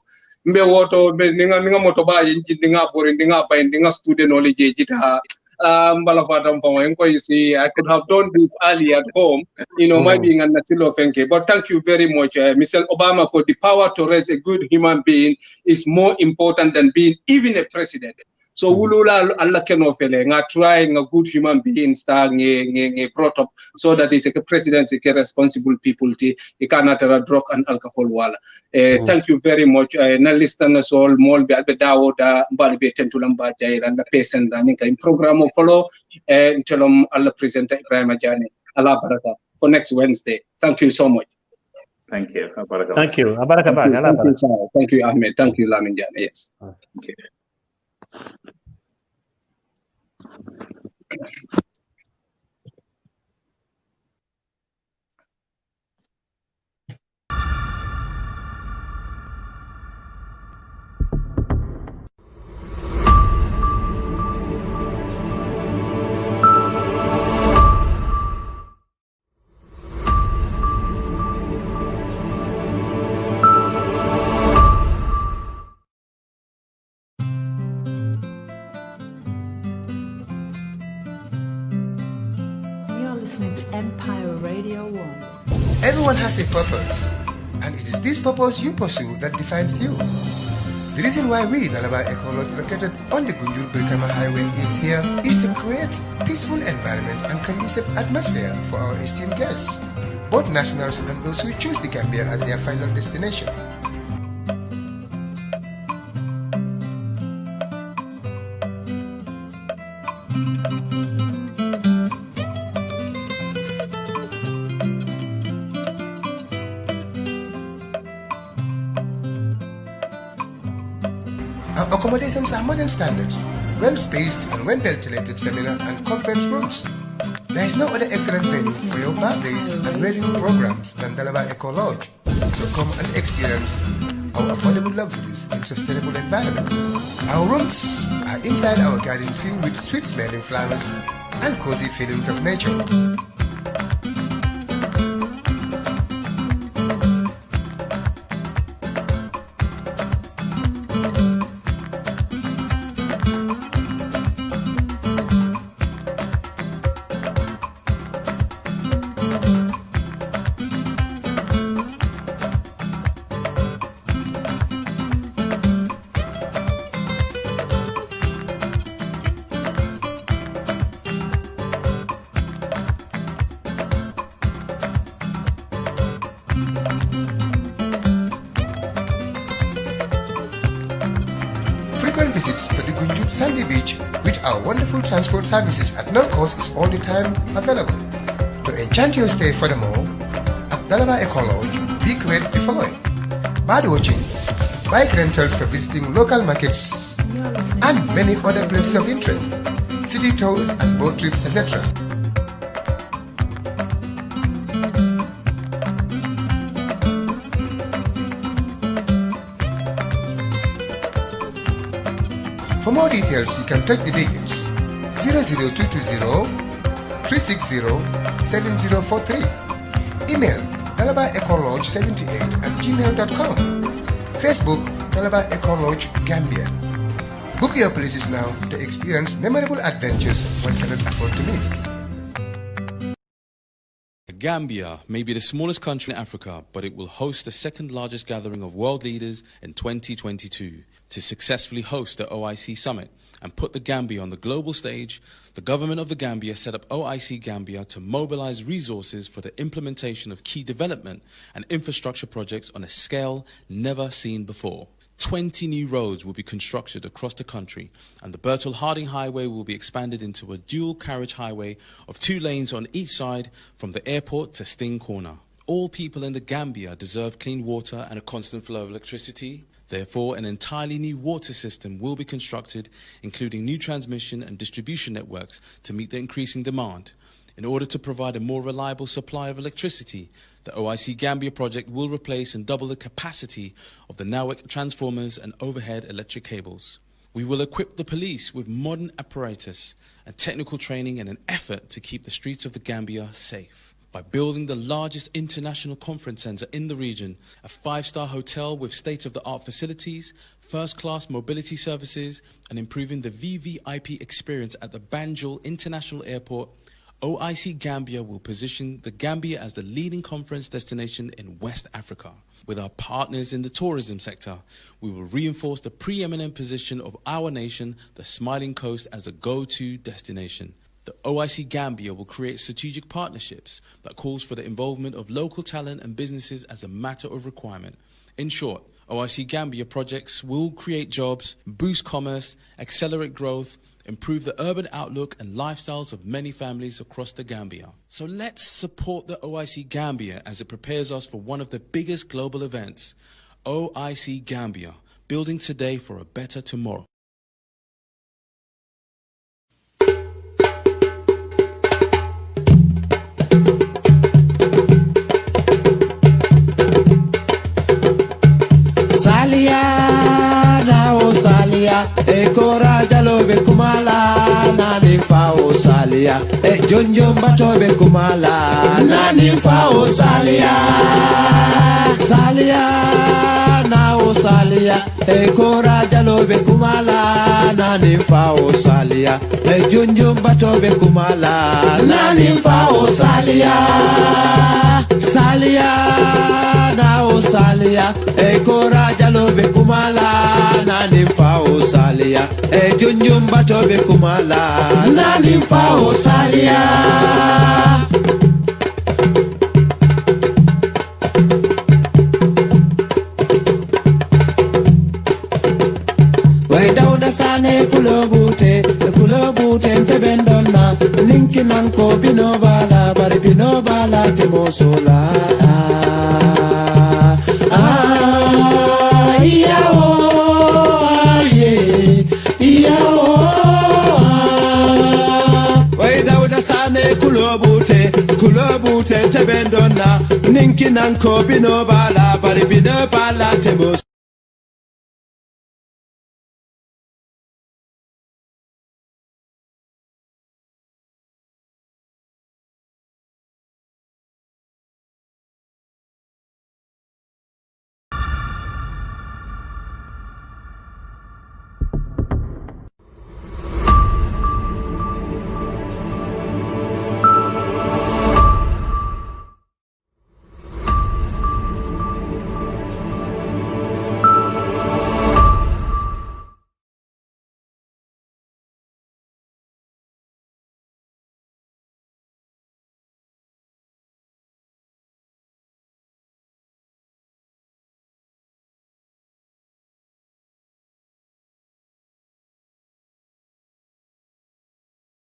Mbe woto ninga moto ba yinji ninga bori ninga ba ninga student ole je jita you see, I could have done this early at home, maybe in a natural fenke. But thank you very much, Mr. Obama, for the power to raise a good human being is more important than being even a president. So ulula Allah kenofele nga trying a good human being star nge brought up so that is a president is a responsible people ti cannot drug and alcohol wala. Thank you very much. Na listeners all mol be albe dawoda mbali be tentulam ba jaira na patient da ninka in program follow telom Allah presenter Ebrima Janneh. Allah baraka for next Wednesday. Thank you so much. Thank you. Thank you. Thank you, Ahmed. Thank you, Lamin Kere. Yes. Okay. Everyone has a purpose, and it is this purpose you pursue that defines you. The reason why we, Dalaba Eco Lodge, located on the Gunjur-Brikama Highway, is here is to create peaceful environment and conducive atmosphere for our esteemed guests, both nationals and those who choose the Gambia as their final destination. Our accommodations are modern standards, well-spaced and well-ventilated seminar and conference rooms. There is no other excellent venue for your birthdays and wedding programs than Dalaba Eco Lodge. So come and experience our affordable luxuries in sustainable environment. Our rooms are inside our gardens filled with sweet-smelling flowers and cozy feelings of nature. Visits to the Gunjut Sandy Beach with our wonderful transport services at no cost is all the time available. To enchant your stay furthermore, at Dalaba Eco Lodge, we create the following: bird watching, bike rentals for visiting local markets, and many other places of interest, city tours and boat trips, etc. For more details, you can take the digits 00220 360 7043. Email dalabaecolodge78@gmail.com. Facebook Dalaba Eco Lodge Gambia. Book your places now to experience memorable adventures one cannot afford to miss. Gambia may be the smallest country in Africa, but it will host the second largest gathering of world leaders in 2022. To successfully host the OIC Summit and put the Gambia on the global stage, the government of the Gambia set up OIC Gambia to mobilize resources for the implementation of key development and infrastructure projects on a scale never seen before. 20 new roads will be constructed across the country, and the Bertel-Harding Highway will be expanded into a dual-carriage highway of 2 lanes on each side from the airport to Sting Corner. All people in the Gambia deserve clean water and a constant flow of electricity. Therefore, an entirely new water system will be constructed, including new transmission and distribution networks to meet the increasing demand. In order to provide a more reliable supply of electricity, the OIC Gambia project will replace and double the capacity of the NAWEC transformers and overhead electric cables. We will equip the police with modern apparatus and technical training in an effort to keep the streets of the Gambia safe. By building the largest international conference center in the region, a 5-star hotel with state-of-the-art facilities, first-class mobility services, and improving the VVIP experience at the Banjul International Airport, OIC Gambia will position the Gambia as the leading conference destination in West Africa. With our partners in the tourism sector, we will reinforce the preeminent position of our nation, the Smiling Coast, as a go-to destination. The OIC Gambia will create strategic partnerships that calls for the involvement of local talent and businesses as a matter of requirement. In short, OIC Gambia projects will create jobs, boost commerce, accelerate growth, improve the urban outlook and lifestyles of many families across the Gambia. So let's support the OIC Gambia as it prepares us for one of the biggest global events. OIC Gambia, building today for a better tomorrow. Salia, nao salia, kora jalobe kumala, nani fao salia, jonjom batobe kumala, nani fao salia. Salia, nao salia, kora jalobe kumala, nani fao salia, jonjom batobe kumala, nani fao salia. Salia, nao salia, kora jalobe kumala, nani fao salia, junjum batobe kumala, nani fao salia. Way down the sane kulobute ntebendona, ninki nanko binobala, bari binobala temosola. Sane kulobute tebendona, ninki nanko binobala, bari binobala temos.